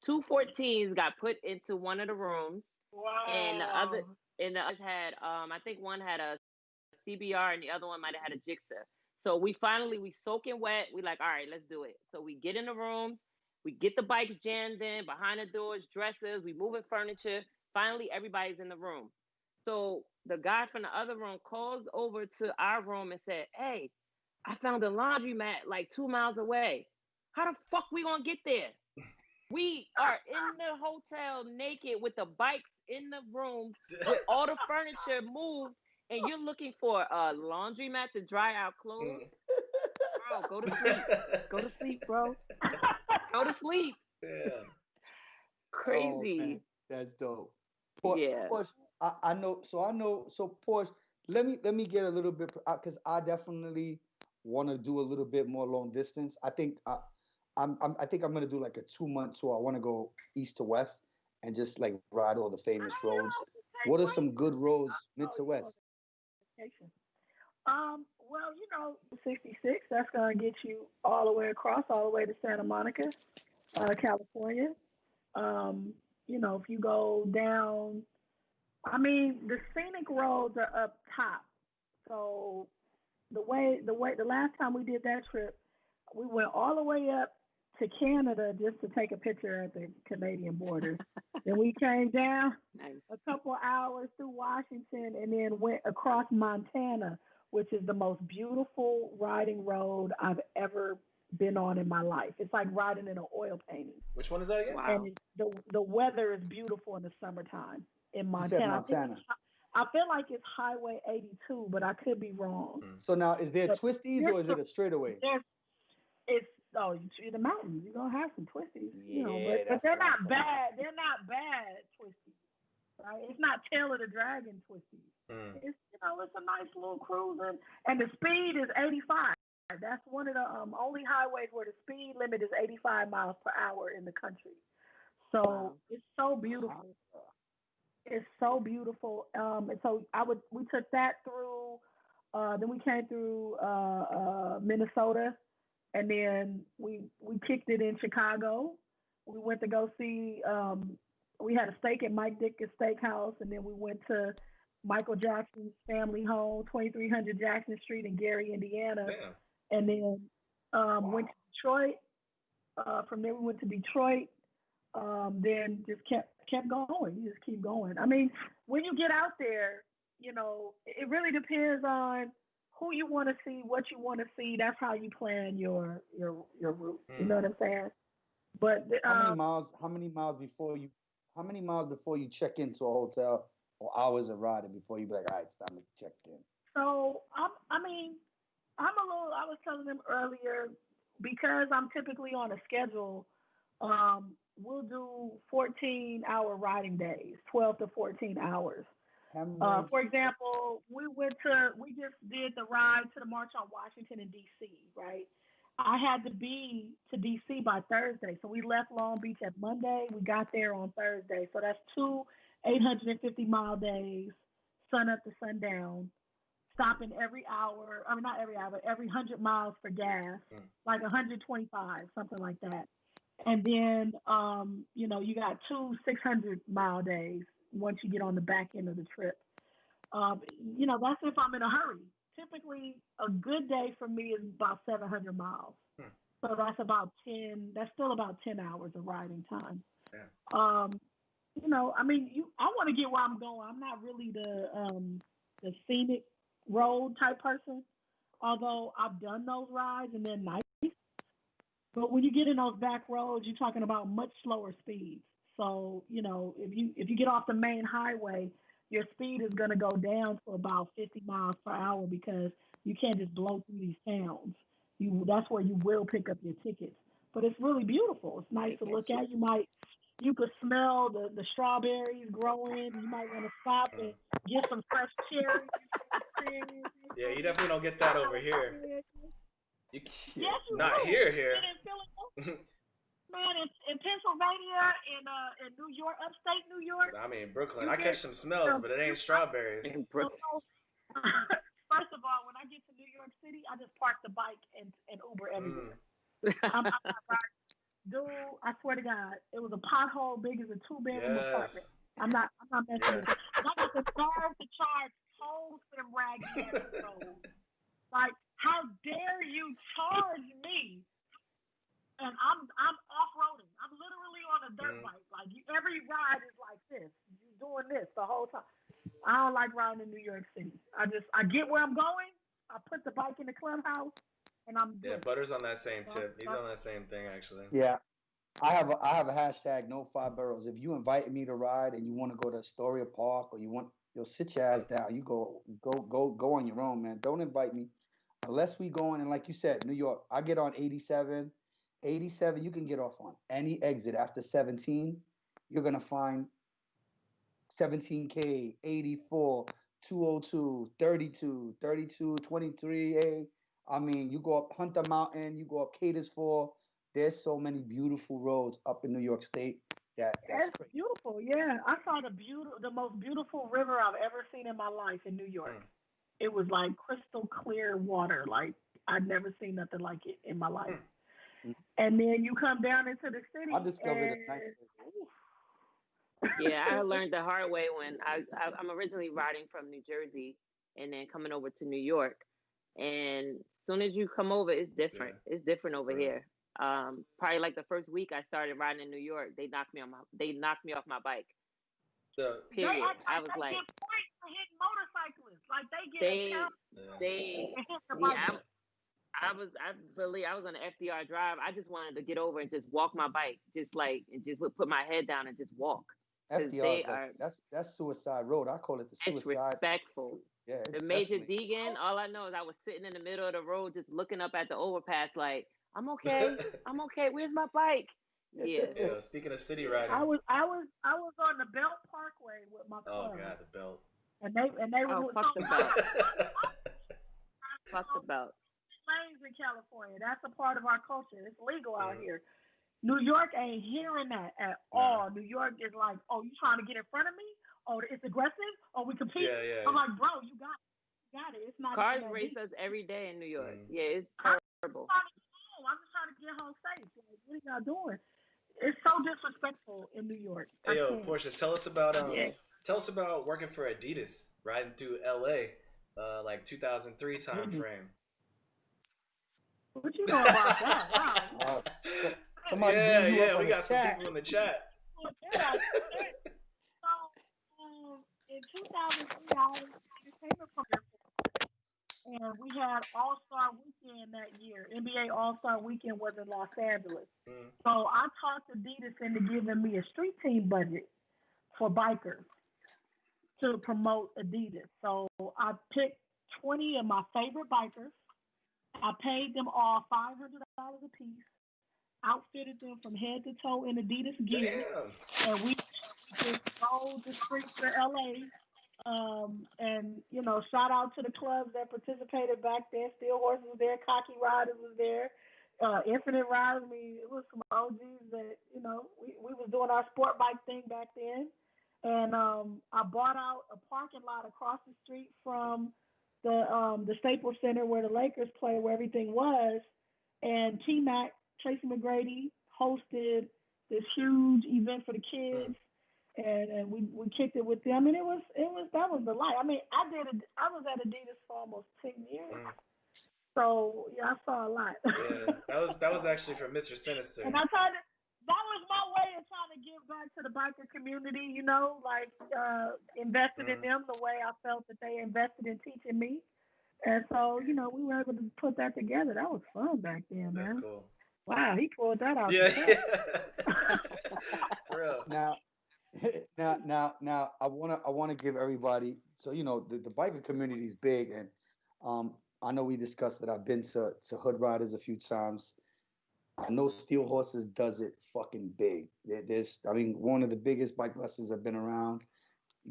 Two 14s got put into one of the rooms. Wow. And the other had, I think one had a CBR, and the other one might have had a Gixxer. So we soaking wet. We like, all right, let's do it. So we get in the rooms. We get the bikes jammed in, behind the doors, dressers. We moving furniture. Finally, everybody's in the room. So the guy from the other room calls over to our room and said, "Hey, I found a laundromat like 2 miles away. How the fuck we gonna get there? We are in the hotel naked with the bikes in the room with all the furniture moved, and you're looking for a laundromat to dry our clothes? Bro, go to sleep. Go to sleep, bro. Go to sleep." Yeah. Crazy. Oh, that's dope. Yeah. Porsche, I know. So Porsche, let me get a little bit because I definitely want to do a little bit more long distance. I think I think I'm gonna do like a 2-month tour. I want to go east to west and just like ride all the famous roads. What are some good roads mid to west? Well, 66, that's going to get you all the way across, all the way to Santa Monica, California. If you go down, I mean, the scenic roads are up top. So the last time we did that trip, we went all the way up to Canada just to take a picture at the Canadian border. Then we came down a couple hours through Washington and then went across Montana, which is the most beautiful riding road I've ever been on in my life. It's like riding in an oil painting. Which one is that again? Wow. And the weather is beautiful in the summertime in Montana. Montana. I feel like it's Highway 82, but I could be wrong. So now, is there twisties or is it a straightaway? It's in the mountains. You're gonna have some twisties, Yeah, but they're not bad. They're not bad twisties, right? It's not Tail of the Dragon twisties. It's it's a nice little cruising, and the speed is 85. That's one of the only highways where the speed limit is 85 miles per hour in the country. So it's so beautiful. It's so beautiful. And so we took that through. Then we came through Minnesota. And then we kicked it in Chicago. We went to go see, we had a steak at Mike Dick's Steakhouse, and then we went to Michael Jackson's family home, 2300 Jackson Street in Gary, Indiana. Damn. And then went to Detroit. From there, we went to Detroit. Then just kept going. You just keep going. I mean, when you get out there, it really depends on who you want to see, what you want to see. That's how you plan your route. You know what I'm saying? But how many miles before you check into a hotel or hours of riding before you be like, all right, it's time to check in? So I was telling them earlier, because I'm typically on a schedule, we'll do 14-hour riding days, 12 to 14 hours. For example, we just did the ride to the March on Washington in D.C., right? I had to be to D.C. by Thursday. So we left Long Beach at Monday. We got there on Thursday. So that's 2 850-mile days, sun up to sundown, stopping every hour. I mean, not every hour, but every 100 miles for gas, like 125, something like that. And then, you got 2 600-mile days once you get on the back end of the trip. That's if I'm in a hurry. Typically, a good day for me is about 700 miles. So that's still about 10 hours of riding time. Yeah. I want to get where I'm going. I'm not really the scenic road type person, although I've done those rides and they're nice. But when you get in those back roads, you're talking about much slower speeds. So, if you get off the main highway, your speed is going to go down to about 50 miles per hour because you can't just blow through these towns. That's where you will pick up your tickets. But it's really beautiful. It's nice to look at. You could smell the strawberries growing. You might want to stop and get some fresh cherries. Yeah, you definitely don't get that over here. Yes, you not do. here. Man, in Pennsylvania, in New York, upstate New York. I mean, Brooklyn. I catch some smells, but it ain't strawberries. First of all, when I get to New York City, I just park the bike and Uber everywhere. I'm not riding. Dude, I swear to God, it was a pothole big as a 2-bedroom apartment. I'm not messing with it. And I got the nerve to charge tolls for them raggedy ass roads. Like, how dare you charge me? And I'm off-roading. I'm literally on a dirt bike. Like, every ride is like this. You're whole time. I don't like riding in New York City. I get where I'm going. I put the bike in the clubhouse, and I'm good. Yeah, Butter's on that same tip. He's on that same thing actually. Yeah, I have a hashtag no five boroughs. If you invite me to ride and you want to go to Astoria Park or you'll sit your ass down. You go on your own, man. Don't invite me unless we going. And like you said, New York, I get on 87. 87, you can get off on any exit after 17. You're gonna find 17K, 84, 202, 32, 32, 23A. I mean, you go up Hunter Mountain, you go up Cadus 4. There's so many beautiful roads up in New York State. That's crazy. Beautiful. Yeah, I saw the most beautiful river I've ever seen in my life in New York. It was like crystal clear water. Like I'd never seen nothing like it in my life. And then you come down into the city. I discovered a nice place. Yeah, I learned the hard way when I'm originally riding from New Jersey and then coming over to New York. And as soon as you come over, it's different. Yeah. It's different over here. Probably like the first week I started riding in New York, they knocked me off my bike. Period. I was like, get points for hitting motorcyclists. Like they get I was on the FDR drive. I just wanted to get over and just walk my bike, just put my head down and just walk. FDR, that's suicide road. I call it the suicide. Disrespectful. Yeah, the Major Deegan. All I know is I was sitting in the middle of the road, just looking up at the overpass, like I'm okay. I'm okay. Where's my bike? Yeah. Yeah. Speaking of city riding, I was on the Belt Parkway with my club. Oh God, the Belt. And they were fuck the Belt. Fuck the Belt. Lanes in California. That's a part of our culture. It's legal out here. New York ain't hearing that at all. New York is like, oh, you trying to get in front of me? Oh, it's aggressive? Oh, we compete? Yeah. I'm like, bro, you got it. It's not. Cars race us every day in New York. Yeah, it's terrible. I'm just trying to get home safe. Like, what are y'all doing? It's so disrespectful in New York. Hey, yo, Portia, tell us about working for Adidas, riding through LA, like 2003 time frame. What you know about that? Wow. Yeah, we got some people in the chat. So, in 2003, I was entertainment program, and we had All-Star Weekend that year. NBA All-Star Weekend was in Los Angeles. So I talked Adidas into giving me a street team budget for bikers to promote Adidas. So I picked 20 of my favorite bikers. I paid them all $500 a piece, outfitted them from head to toe in Adidas gear, and we just rode the streets of LA. And shout out to the clubs that participated back then. Steel Horse was there, Cocky Riders was there, Infinite Riders. I mean, it was some OGs that we was doing our sport bike thing back then. And I bought out a parking lot across the street from the Staples Center where the Lakers play, where everything was, and T-Mac, Tracy McGrady, hosted this huge event for the kids, and we kicked it with them, and that was the life. I mean, I was at Adidas for almost 10 years, so yeah, I saw a lot. Yeah, that was actually from Mr. Sinister. And that was my way of trying to give back to the biker community, invested in them the way I felt that they invested in teaching me. And so, we were able to put that together. That was fun back then, man. That's cool. Wow, he pulled that out. Yeah. Real. Now, I wanna give everybody. So the biker community is big, and I know we discussed that I've been to Hood Riders a few times. I know Steel Horses does it fucking big. One of the biggest bike lessons have been around.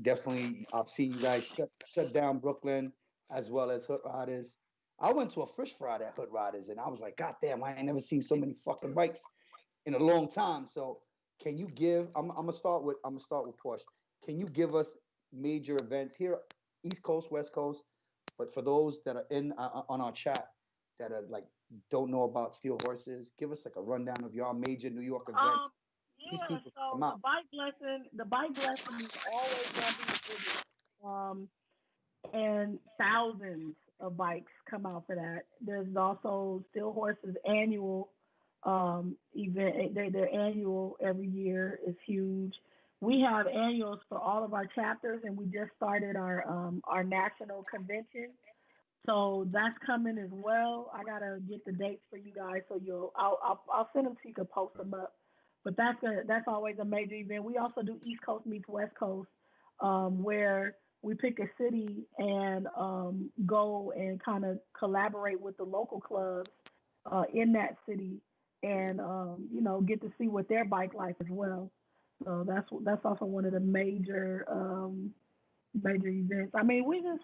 Definitely, I've seen you guys shut down Brooklyn as well as Hood Riders. I went to a Frisch Friday at Hood Riders, and I was like, God damn, I ain't never seen so many fucking bikes in a long time. So, can you give? I'm gonna start with Porsche. Can you give us major events here, East Coast, West Coast? But for those that are on our chat that are like don't know about Steel Horses, give us like a rundown of your major New York events. So the bike lesson is always going to be the biggest. And thousands of bikes come out for that. There's also Steel Horses annual event. Their annual every year is huge. we have annuals for all of our chapters, and we just started our national convention. So that's coming as well. I gotta get the dates for you guys, so I'll send them so you can post them up. But that's always a major event. We also do East Coast meets West Coast, where we pick a city and go and kind of collaborate with the local clubs in that city, and get to see what their bike life as well. So that's also one of the major events. I mean, we just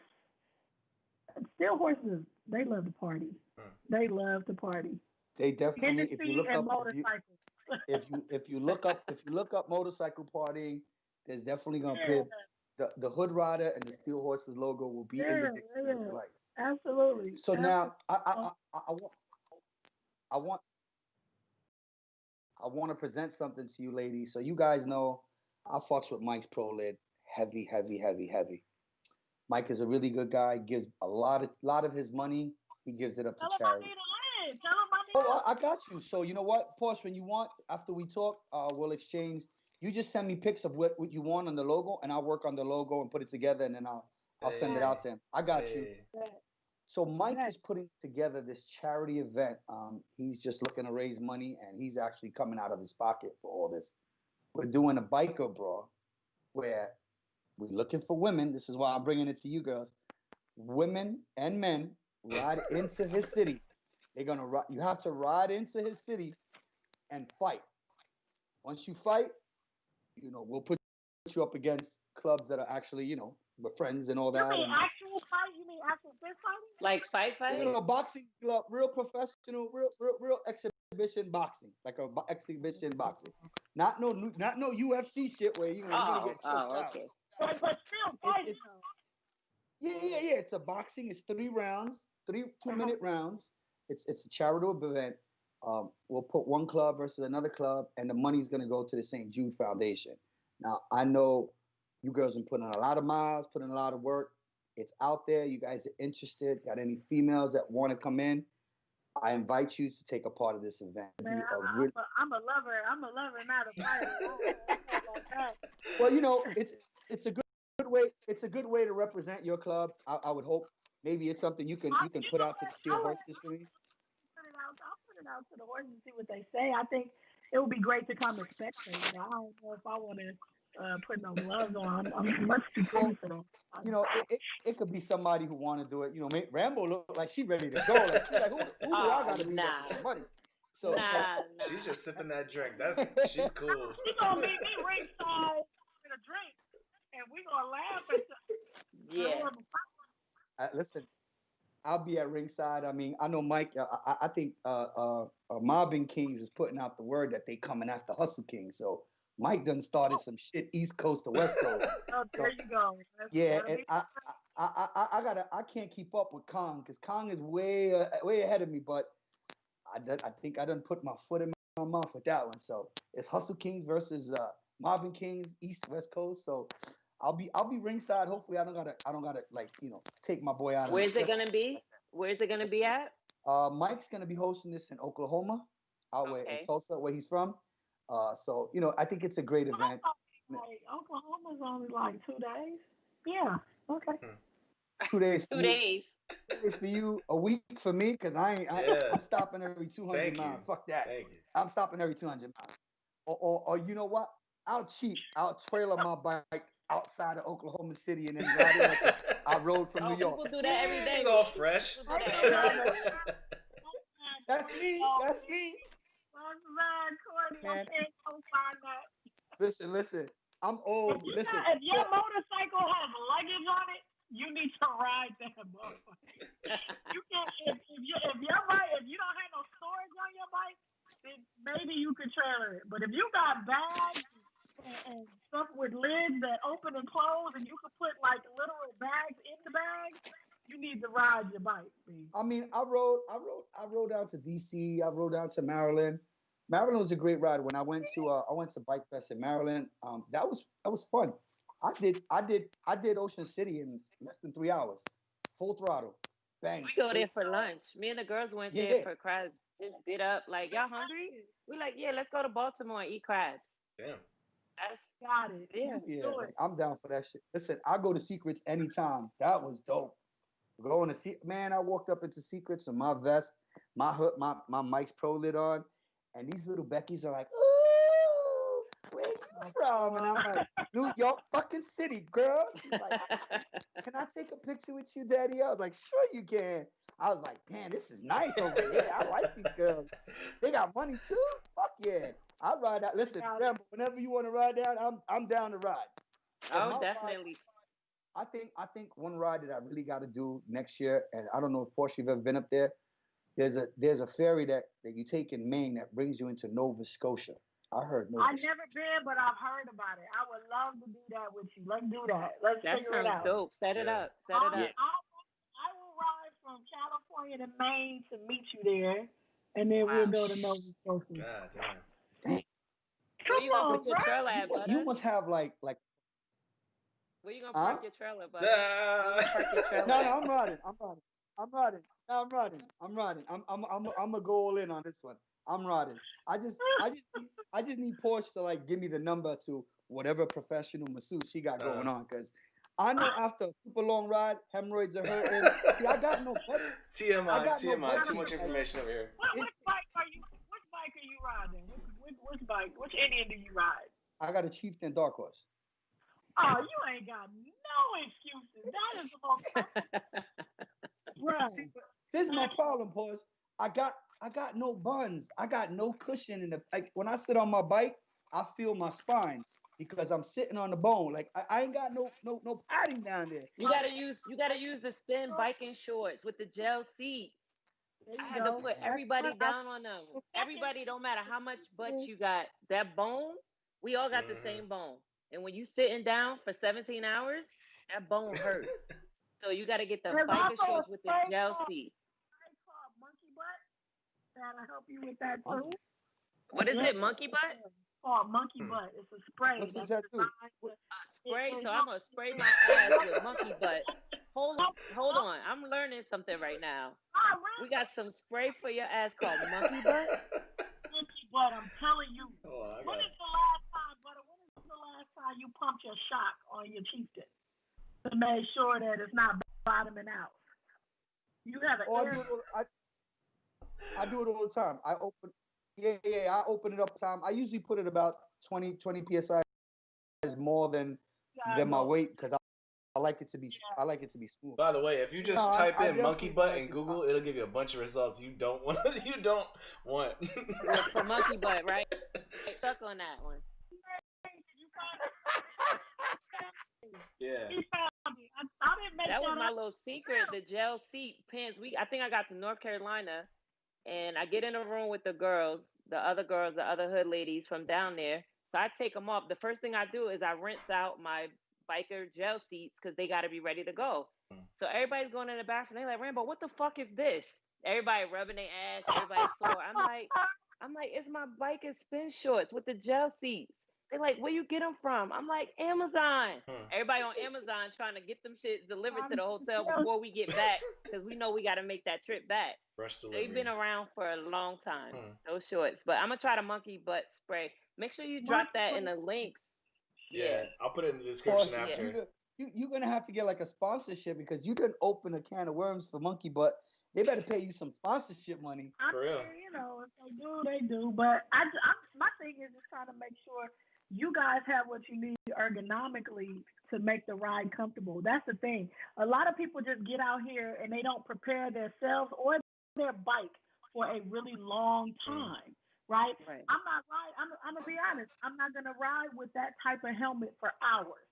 still horses. They love to party. They love to party. They definitely. If you Industry look and up, motorcycles. if you look up motorcycle partying, there's definitely gonna Yeah, be the Hood Rider and the Steel Horses logo will be in the yeah, dictionary. yeah. Like Absolutely. so now, Absolutely. I want I want to present something to you, ladies. So you guys know I fucks with Mike's Pro Lid heavy, heavy, heavy, heavy. Mike is a really good guy. Gives a lot of his money. He gives it up to Tell them I charity. need a lid. Tell them I need Oh, I got you. So you know what, Porsche, when you want, after we talk, we'll exchange. You just send me pics of what you want on the logo, and I'll work on the logo and put it together, and then I'll send it out to him. I got you. a lid. So Mike is putting together this charity event. He's just looking to raise money, and he's actually coming out of his pocket for all this. We're doing a biker brawl where we're looking for women. This is why I'm bringing it to you girls. Women and men ride into his city. They're gonna ride. You have to ride into his city and fight. Once you fight, we'll put you up against clubs that are actually, we're friends and all that. You mean actual fight? You mean actual fist fighting? Like fight? Boxing club, real professional, real exhibition boxing, like exhibition boxing. Not no UFC shit where you're gonna get choked out. Okay. But still fighting. Yeah. It's a boxing. It's 3 rounds, 3 2-minute rounds. It's a charitable event. We'll put one club versus another club, and the money's gonna go to the St. Jude Foundation. Now I know you girls have put in a lot of miles, put in a lot of work. It's out there. You guys are interested. Got any females that want to come in? I invite you to take a part of this event. Man, I'm a lover. I'm a lover, not a fighter. Well, it's a good way. It's a good way to represent your club. I would hope. Maybe it's something you can put out to the Steel Horses for me. I'll put it out to the horses and see what they say. I think it would be great to come and spectate. I don't know if I want to put no gloves on. I'm much too pretty for them. It could be somebody who want to do it. Rambo looked like she's ready to go. Like, she's like, who do I got to be for money? So she's just sipping that drink. She's cool. She's gonna meet me ringside with a drink, and we gonna laugh at Yeah. Listen, I'll be at ringside. I mean, I know Mike. I think Mobbing Kings is putting out the word that they coming after Hustle Kings. So Mike done started some shit East Coast to West Coast. Oh, there you go. And I can't keep up with Kong because Kong is way ahead of me. But I think I done put my foot in my mouth with that one. So it's Hustle Kings versus Mobbing Kings East West Coast. So I'll be ringside. Hopefully I don't gotta take my boy out. Where's it gonna be? Where's it gonna be at? Mike's gonna be hosting this in Oklahoma, in Tulsa, where he's from. So I think it's a great event. Oklahoma's only like 2 days. Yeah. Okay. 2 days. 2 days. 2 days for you, a week for me, because I'm stopping every 200 miles. Fuck that. I'm stopping every 200 miles. Or you know what? I'll cheat. I'll trailer my bike outside of Oklahoma City and then ride it like I rode from New York. People do that every day. It's all fresh. That's me. Man. Listen. I'm old. If your motorcycle has luggage on it, you need to ride that motherfucker. You can't. If you don't have no storage on your bike, then maybe you could trailer it. But if you got bags and stuff with lids that open and close, and you could put like literal bags in the bag, you need to ride your bike. I mean, I rode down to DC. I rode down to Maryland. Maryland was a great ride. When I went to Bike Fest in Maryland, that was fun. I did Ocean City in less than 3 hours, full throttle, bang. We go there for lunch. Me and the girls went there for crabs. Just get up, like, y'all hungry? We're like, yeah, let's go to Baltimore and eat crabs. Damn. Got it. Yeah. Yeah, like, I'm down for that shit. Listen, I go to Secrets anytime. That was dope. Going to see, man, I walked up into Secrets in my vest, my hood, my Mike's Pro lit on, and these little Beckies are like, ooh, where you from? And I'm like, New York fucking city, girl. She's like, can I take a picture with you, daddy? I was like, sure you can. I was like, damn, this is nice over here. I like these girls. They got money too? Fuck yeah. I'll ride out. Listen, Rambo, whenever you want to ride down, I'm down to ride. Oh, definitely. I think one ride that I really got to do next year, and I don't know if Porsche you've ever been up there. There's a ferry that you take in Maine that brings you into Nova Scotia. I heard Nova I've never been, but I've heard about it. I would love to do that with you. Let's do that. Let's figure it out. That sounds dope. Set it up. Set it up. I will ride from California to Maine to meet you there, and then we'll go to Nova Scotia. God damn. Dang. Where you gonna put your trailer at, butter? You must have like. Where you gonna park your trailer, butter? No, I'm riding. I'm riding. I'm gonna go all in on this one. I'm riding. I just need Porsche to like give me the number to whatever professional masseuse she got going on, because I know after a super long ride, hemorrhoids are hurting. See, I got no budget. TMI. Too much information over here. Which bike are you riding? Which bike? Which Indian do you ride? I got a Chieftain Dark Horse. Oh, you ain't got no excuses. That is the most right. See, this is my problem, Porsche. I got no buns. I got no cushion in the like when I sit on my bike, I feel my spine because I'm sitting on the bone. Like I ain't got no padding down there. You gotta use the spin biking shorts with the gel seat. I had to put everybody down on them. Everybody, don't matter how much butt you got. That bone, we all got the same bone. And when you sitting down for 17 hours, that bone hurts. So you got to get the biker shorts with the gel seat. It's called monkey butt. That'll help you with that too. What is it? Monkey butt? It's called monkey butt. It's a spray. What does that do? Spray. So I'm gonna spray my ass with monkey butt. Hold on. I'm learning something right now. We got some spray for your ass called monkey butt. Monkey butt. I'm telling you. When is the last time, butter? When is the last time you pumped your shock on your Chieftain to make sure that it's not bottoming out? You have an I do it all the time. I open it up time. I usually put it about 20 psi is more than my weight because I like it to be smooth. By the way, if you just type in monkey butt in Google, it'll give you a bunch of results you don't want. For monkey butt, right? Stuck on that one. Yeah. That was my little secret, the gel seat pins. I think I got to North Carolina, and I get in a room with the other hood ladies from down there. So I take them off. The first thing I do is I rinse out my biker gel seats because they got to be ready to go. So everybody's going in the bathroom. They're like, Rambo, what the fuck is this? Everybody rubbing their ass. Everybody's sore. I'm like, it's my biker spin shorts with the gel seats. They're like, where you get them from? I'm like, Amazon. Everybody on Amazon trying to get them shit delivered to the hotel before we get back because we know we got to make that trip back. They've been around for a long time, those shorts. But I'm going to try the monkey butt spray. Make sure you drop that in the links. Yeah, I'll put it in the description after. You're going to have to get like a sponsorship because you didn't open a can of worms for monkey butt. They better pay you some sponsorship money. For real. You know, if they do, they do. But my thing is just trying to make sure you guys have what you need ergonomically to make the ride comfortable. That's the thing. A lot of people just get out here and they don't prepare themselves or their bike for a really long time, right? I'm not right. I'm going to be honest. I'm not going to ride with that type of helmet for hours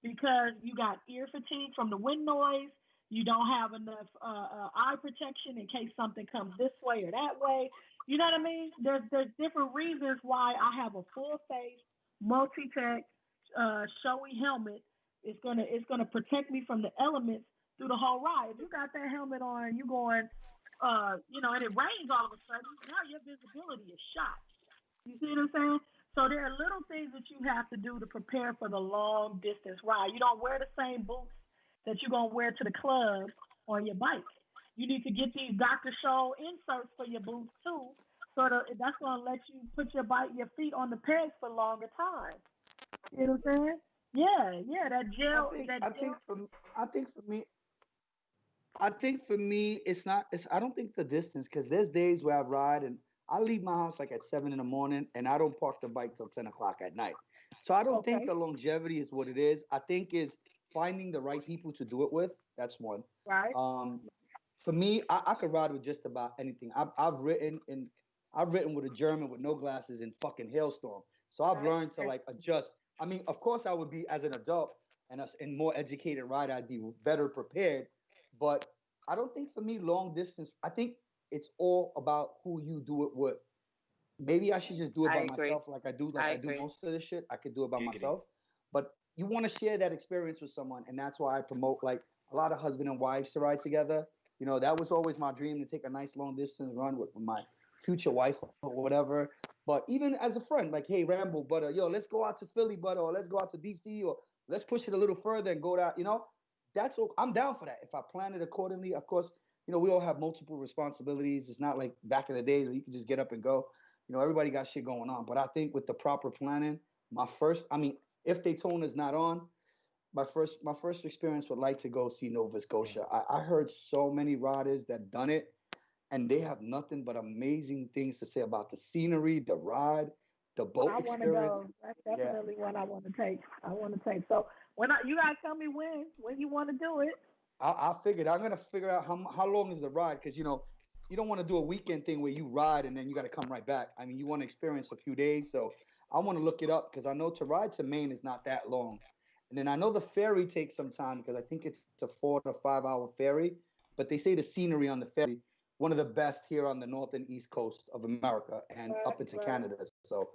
because you got ear fatigue from the wind noise. You don't have enough eye protection in case something comes this way or that way. You know what I mean? There's different reasons why I have a full face multi-tech showy helmet. It's gonna protect me from the elements through the whole ride. If you got that helmet on, you going, and it rains all of a sudden, now your visibility is shot. You see what I'm saying? So there are little things that you have to do to prepare for the long distance ride. You don't wear the same boots that you're gonna wear to the club on your bike. You need to get these Dr. Scholl inserts for your boots too. So that's gonna let you put your feet on the pegs for longer time. You know what I'm saying? Yeah, that I gel, think that I gel. think for I think for me I think for me, it's not. It's I don't think the distance because there's days where I ride and I leave my house like at 7 in the morning and I don't park the bike till 10 o'clock at night. So I don't think Okay, the longevity is what it is. I think is finding the right people to do it with. That's one. right. Um, for me, I could ride with just about anything. I've written with a German with no glasses in fucking hailstorm. So I've Right. learned to like adjust. I mean, of course, I would be as an adult and a more educated rider, I'd be better prepared. But I don't think for me long distance. I think it's all about who you do it with. Maybe I should just do it I by agree. myself, like I I do agree. most of this shit. I could do it by Giggity. myself, but you want to share that experience with someone, and that's why I promote like a lot of husband and wives to ride together. You know, that was always my dream to take a nice long distance run with my future wife or whatever. But even as a friend, like, hey, Rambo, but yo, let's go out to Philly, but or let's go out to DC, or let's push it a little further and go down. You know, that's all. I'm down for that if I plan it accordingly. Of course, you know, we all have multiple responsibilities. It's not like back in the days where you could just get up and go. You know, everybody got shit going on. But I think with the proper planning, I mean, if Daytona's not on, my first experience would like to go see Nova Scotia. I heard so many riders that done it, and they have nothing but amazing things to say about the scenery, the ride, the boat I want to experience. go. That's Yeah, definitely what I want to take. I want to take. So you guys tell me when you want to do it. I figured I'm gonna figure out how long is the ride because you don't want to do a weekend thing where you ride and then you got to come right back. I mean, you want to experience a few days, so I want to look it up because I know to ride to Maine is not that long, and then I know the ferry takes some time because I think it's a 4 to 5 hour ferry, but they say the scenery on the ferry one of the best here on the north and east coast of America and Right, up into right. Canada. So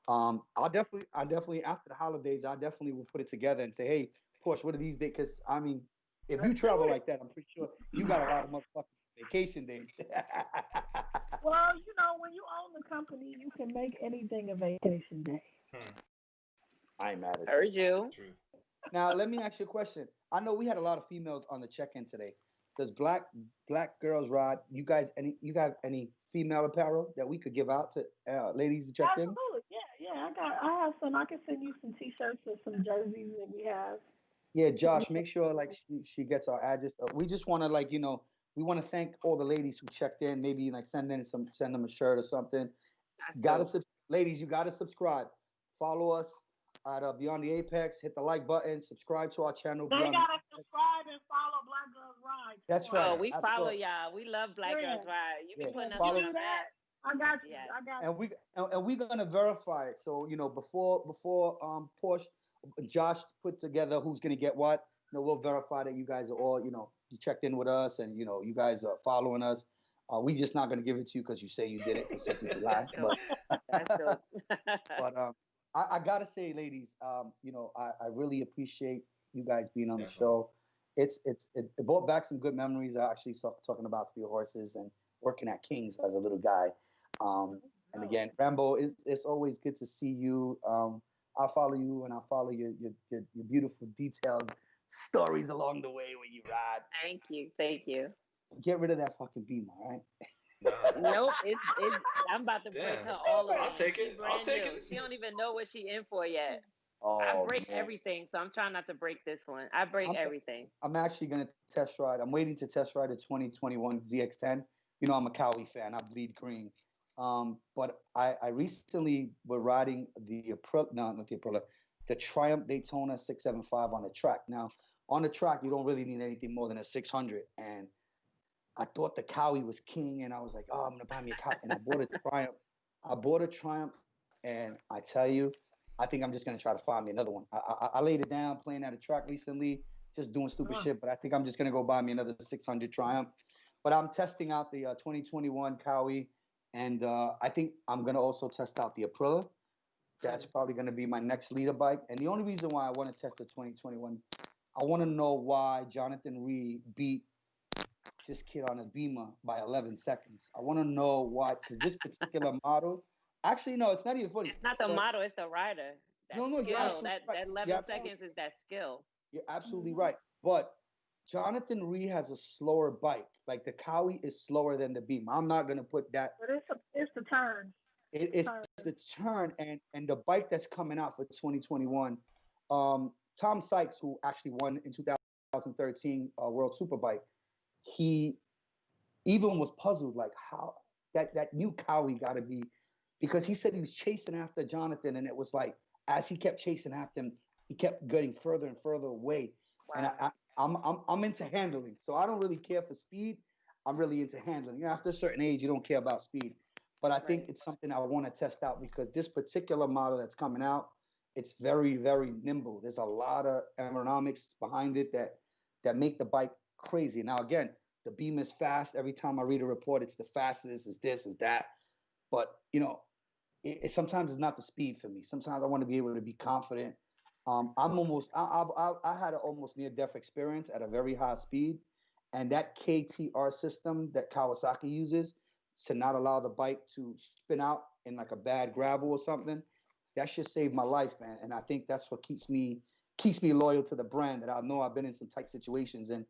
I definitely after the holidays, I definitely will put it together and say, hey, Porsche, what are these days? Because I mean, if you Let's do travel it. like that, I'm pretty sure you got a lot of motherfucking vacation days. Well, when you own the company, you can make anything a vacation day. Hmm. I ain't mad at you. Heard you. True. Now let me ask you a question. I know we had a lot of females on the check-in today. Does black girls ride? You got any female apparel that we could give out to ladies who checked in? Absolutely. Yeah, yeah. I have some. I can send you some T-shirts and some jerseys that we have. Yeah, Josh, make sure like she gets our address. We just want to like we want to thank all the ladies who checked in. Maybe like send them a shirt or something. That's Got dope. to ladies, you got to subscribe. Follow us at Beyond the Apex. Hit the like button. Subscribe to our channel They Beyond. gotta subscribe and follow Black Girls Ride too That's on right. Oh, there. we follow Absolutely. y'all. We love Black Yeah, Girls Ride. You be Yeah. putting yeah. us You on Follow our do that. map. I got you. Yes. I got and we're gonna verify it. So before Porsche, Josh put together who's gonna get what. We'll verify that you guys are all you checked in with us and you guys are following us. We just not gonna give it to you because you say you did it because some people lie. That's dope. That's dope. But I gotta say, ladies, I really appreciate you guys being on the Definitely. show. It brought back some good memories. I actually saw talking about steel horses and working at King's as a little guy. And again, Rambo, it's always good to see you. I follow you and I follow your beautiful detailed stories along the way when you ride. Thank you. Thank you. Get rid of that fucking beamer, all right? Nah. Nope. It's. I'm about to break Damn. her all the I'll way. take She it. I'll brand take new. it. She don't even know what she in for yet. I Oh break man. everything, so I'm trying not to break this one. I break I'm everything. I'm actually gonna test ride. I'm waiting to test ride a 2021 ZX10. I'm a Cowie fan. I bleed green. But I recently were riding the April, no, not the Aprilia, the Triumph Daytona 675 on the track. Now, on the track, you don't really need anything more than a 600. And I thought the Cowie was king, and I was like, oh, I'm gonna buy me a Cowie. And I bought a Triumph. I bought a Triumph, and I tell you, I think I'm just gonna try to find me another one. I laid it down playing at a track recently, just doing stupid Uh, shit. But I think I'm just gonna go buy me another 600 Triumph. But I'm testing out the 2021 Cowie, and I think I'm gonna also test out the Aprilia. That's probably gonna be my next leader bike. And the only reason why I want to test the 2021, I want to know why Jonathan Reed beat this kid on a Beamer by 11 seconds. I want to know why, because this particular model, actually, no, it's not even funny. It's not the But model, it's the rider. That no, you're skill. absolutely That right. that You're 11 absolutely, seconds is that skill. you're absolutely mhm. right. But Jonathan Reed has a slower bike. Like the Cowie is slower than the Beamer. I'm not gonna put that. But it's the turns. It's the turn and the bike that's coming out for 2021. Tom Sykes, who actually won in 2013 World Superbike, he even was puzzled like how that new Cowie got to be, because he said he was chasing after Jonathan, and it was like as he kept chasing after him, he kept getting further and further away. Wow. And I'm into handling, so I don't really care for speed. I'm really into handling. You know, after a certain age, you don't care about speed. But I think it's something I want to test out, because this particular model that's coming out, it's very, very nimble. There's a lot of aerodynamics behind it that make the bike crazy. Now, again, the beam is fast. Every time I read a report, it's the fastest, it's this, it's that. But, you know, sometimes it's not the speed for me. Sometimes I want to be able to be confident. I had an almost near-death experience at a very high speed. And that KTR system that Kawasaki uses to not allow the bike to spin out in like a bad gravel or something, that should save my life, man. And I think that's what keeps me loyal to the brand, that I know I've been in some tight situations and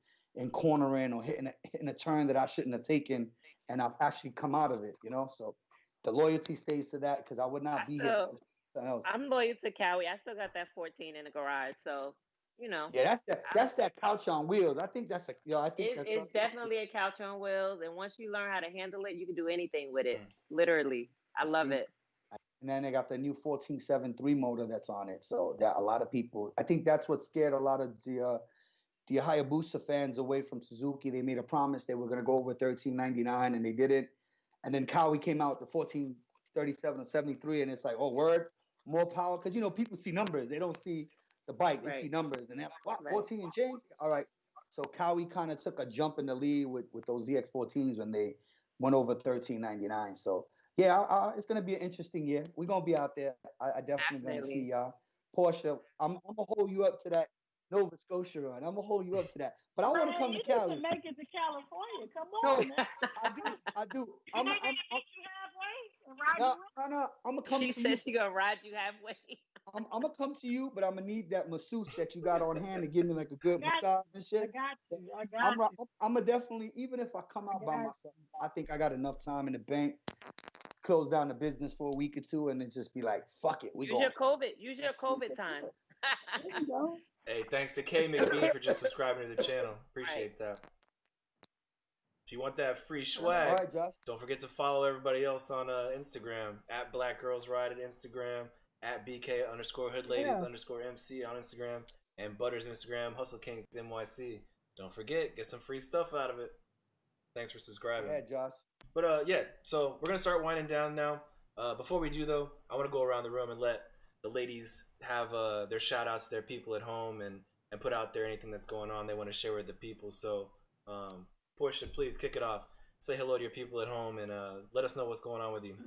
cornering or hitting a turn that I shouldn't have taken, and I've actually come out of it, you know? So the loyalty stays to that, because I would not be here for something else. I'm loyal to Cowie. I still got that 14 in the garage, so you know. Yeah, that's that couch on wheels. I think that's it's definitely a couch on wheels, and once you learn how to handle it, you can do anything with it. Literally, I love it. And then they got the new 14.7.3 motor that's on it. So that a lot of people, I think that's what scared a lot of the Hayabusa fans away from Suzuki. They made a promise they were going to go over 1399, and they didn't. And then Cowie came out with the 1437 or 73, and it's like, oh, word, more power. Because, you know, people see numbers. They don't see the bike. They see numbers. And they're like, what, 14 and change? All right. So Cowie kind of took a jump in the lead with those ZX14s when they went over 1399. So, yeah, it's going to be an interesting year. We're going to be out there. I definitely going to see y'all. Porsche, I'm going to hold you up to that Nova Scotia run. I'm going to hold you up to that. But I want to come to Cali. You make it to California. Come on, man. I do. I'm meet you halfway. No. I'm going to come to you. She said she going to ride you halfway. I'm going to come to you, but I'm going to need that masseuse that you got on hand to give me like a good massage and shit. I got you. I'm going to definitely, even if I come out by myself, I think I got enough time in the bank, close down the business for a week or two, and then just be like, fuck it. Use your COVID time. There you go. Hey, thanks to K McBee for just subscribing to the channel. Appreciate that. If you want that free swag, right, Josh, don't forget to follow everybody else on Instagram, at Black Girls Ride at Instagram, at BK_HoodLadies_MC on Instagram, and Butters Instagram, Hustle Kings NYC. Don't forget, get some free stuff out of it. Thanks for subscribing. Yeah, Josh. But yeah, so we're gonna start winding down now. Before we do though, I want to go around the room and let the ladies have their shout outs to their people at home and put out there anything that's going on they want to share with the people. So Portia, please kick it off. Say hello to your people at home and let us know what's going on with you.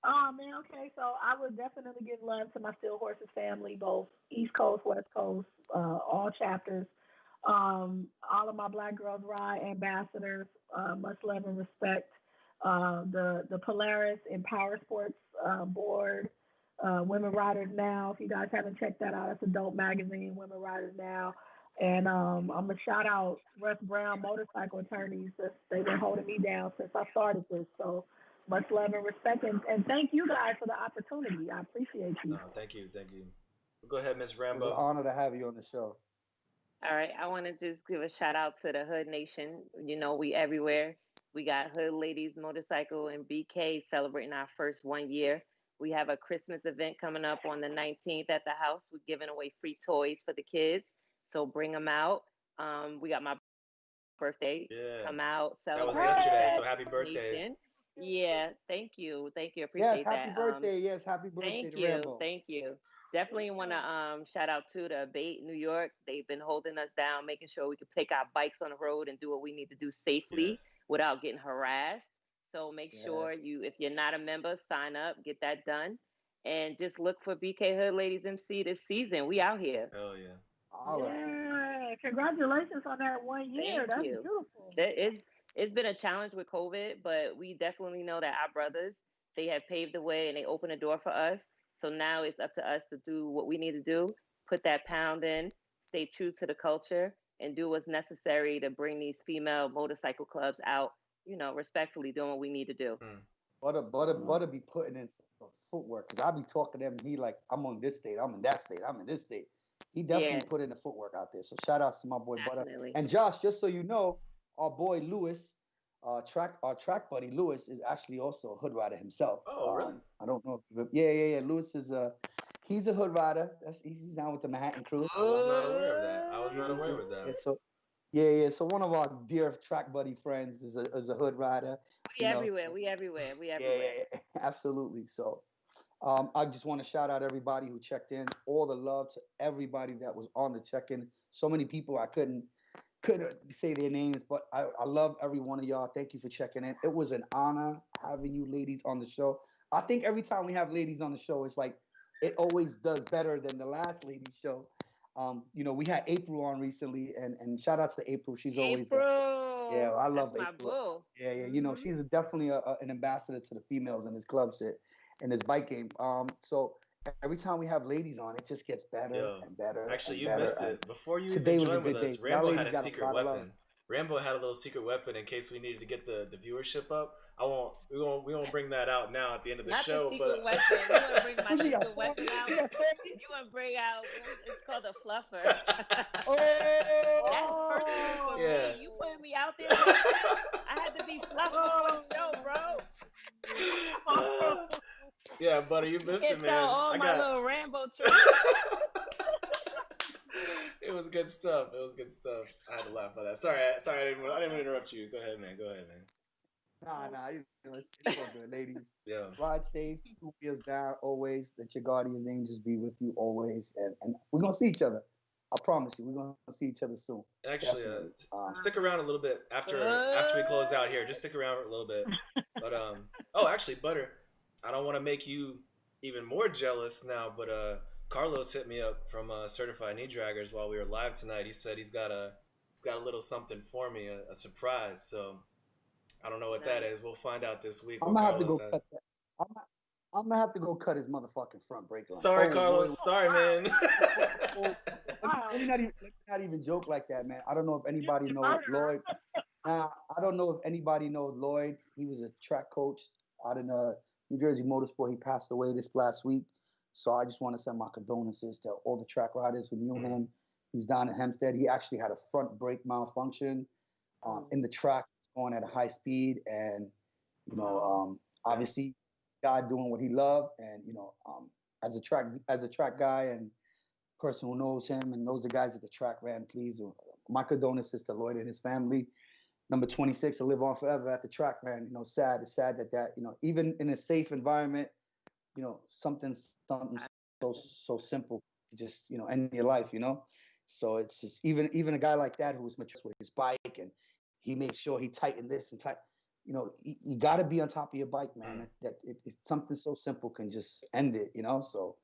Oh man, okay. So I would definitely give love to my Steel Horses family, both East Coast, West Coast, all chapters. All of my Black Girls Ride ambassadors, much love and respect. The Polaris and Power Sports board, Women Riders Now. If you guys haven't checked that out, it's a dope magazine, Women Riders Now. And I'm going to shout out Russ Brown Motorcycle Attorneys. They've been holding me down since I started this. So much love and respect. And thank you guys for the opportunity. I appreciate you. No, thank you. Go ahead, Miss Rambo. It's an honor to have you on the show. All right, I want to just give a shout out to the Hood Nation. You know, we everywhere. We got Hood Ladies Motorcycle and BK celebrating our first 1 year. We have a Christmas event coming up on the 19th at the house. We're giving away free toys for the kids, so bring them out. We got my birthday. Come out, celebrate. That was yesterday, so happy birthday. Nation. Yeah, thank you. Appreciate that. Happy birthday. Yes, happy birthday to Rambo. Thank you. Definitely want to shout out to the Abate New York. They've been holding us down, making sure we can take our bikes on the road and do what we need to do safely without getting harassed. So make sure if you're not a member, sign up, get that done. And just look for BK Hood Ladies MC this season. We out here. Hell yeah. Yeah, congratulations on that 1 year. That's beautiful. It's been a challenge with COVID, but we definitely know that our brothers, they have paved the way and they opened the door for us. So now it's up to us to do what we need to do, put that pound in, stay true to the culture, and do what's necessary to bring these female motorcycle clubs out, you know, respectfully doing what we need to do. Butter be putting in some footwork because I be talking to him. He like, I'm on this state, I'm in that state, I'm in this state. He definitely put in the footwork out there. So shout out to my boy Butter. And Josh, just so you know, our boy Lewis, our track buddy Lewis is actually also a hood rider himself. Oh, really? I don't know. Yeah. Lewis is he's a hood rider. He's down with the Manhattan crew. I was not aware of that. I was not aware of that. Yeah. So one of our dear track buddy friends is a hood rider. We everywhere. Yeah, absolutely. So I just want to shout out everybody who checked in. All the love to everybody that was on the check-in. So many people I couldn't say their names, but I love every one of y'all. Thank you for checking in. It was an honor having you ladies on the show. I think every time we have ladies on the show, it's like it always does better than the last ladies show. We had April on recently, and shout out to April. She's always I love That's April. My boo. Yeah. She's definitely an ambassador to the females in this club shit, in this bike game. So every time we have ladies on, it just gets better and better. Actually, you better. missed it. Before you Today even was a joined with good us, day. Rambo had a secret weapon. Rambo had a little secret weapon in case we needed to get the viewership up. We won't bring that out now at the end of the Not show. The secret weapon. You want to bring my secret weapon out? You want to bring out? It's called a fluffer. That's personal for me. You put me out there. I had to be fluffed before the show, bro. Yeah, buddy, you missed it, man. Tell all my little Rambo tricks. It was good stuff. I had to laugh at that. Sorry, I didn't interrupt you. Go ahead, man. Nah, it's all good, ladies. Yeah. Ride safe, 2 wheels down, always. Let your guardian angels be with you always, and we're gonna see each other. I promise you, we're gonna see each other soon. Actually, stick around a little bit after we close out here. Just stick around a little bit. But actually, Butter, I don't want to make you even more jealous now, but Carlos hit me up from Certified Knee Draggers while we were live tonight. He said he's got a little something for me, a surprise. So I don't know what that is. We'll find out this week. I'm gonna have to go cut that. I'm gonna have to go cut his motherfucking front brake line. Sorry, Carlos. Sorry, man. Let me not even joke like that, man. I don't know if anybody knows Lloyd. I don't know if anybody knows Lloyd. He was a track coach out in New Jersey Motorsport. He passed away this last week. So I just want to send my condolences to all the track riders who knew him. He's down in Hempstead. He actually had a front brake malfunction in the track, going at a high speed, and obviously God doing what he loved, and as a track guy and person who knows him and knows the guys at the track, ran, please, my condolences to Lloyd and his family. Number 26 to live on forever at the track, man. It's sad that even in a safe environment, something so simple just end your life. So it's just even a guy like that who was mature with his bike, and he made sure he tightened this and you got to be on top of your bike, man. That if something so simple can just end it, So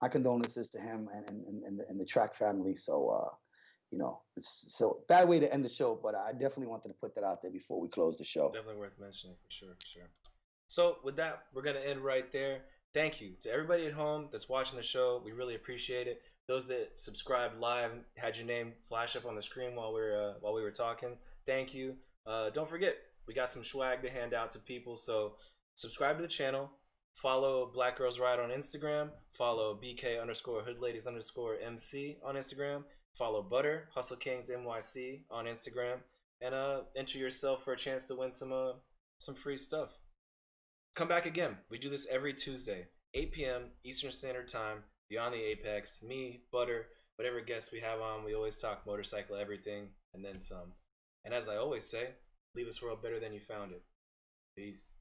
my condolences to him and the track family. So it's so bad way to end the show, but I definitely wanted to put that out there before we close the show. Definitely worth mentioning for sure. So with that, we're gonna end right there. Thank you to everybody at home that's watching the show. We really appreciate it. Those that subscribed live, had your name flash up on the screen while we were talking. Thank you. Don't forget, we got some swag to hand out to people. So subscribe to the channel. Follow Black Girls Ride on Instagram. Follow BK_hoodladies_MC on Instagram. Follow Butter Hustle Kings NYC on Instagram, and enter yourself for a chance to win some free stuff. Come back again. We do this every Tuesday, 8 p.m. Eastern Standard Time, Beyond the Apex. Me, Butter, whatever guests we have on, we always talk motorcycle, everything, and then some. And as I always say, leave this world better than you found it. Peace.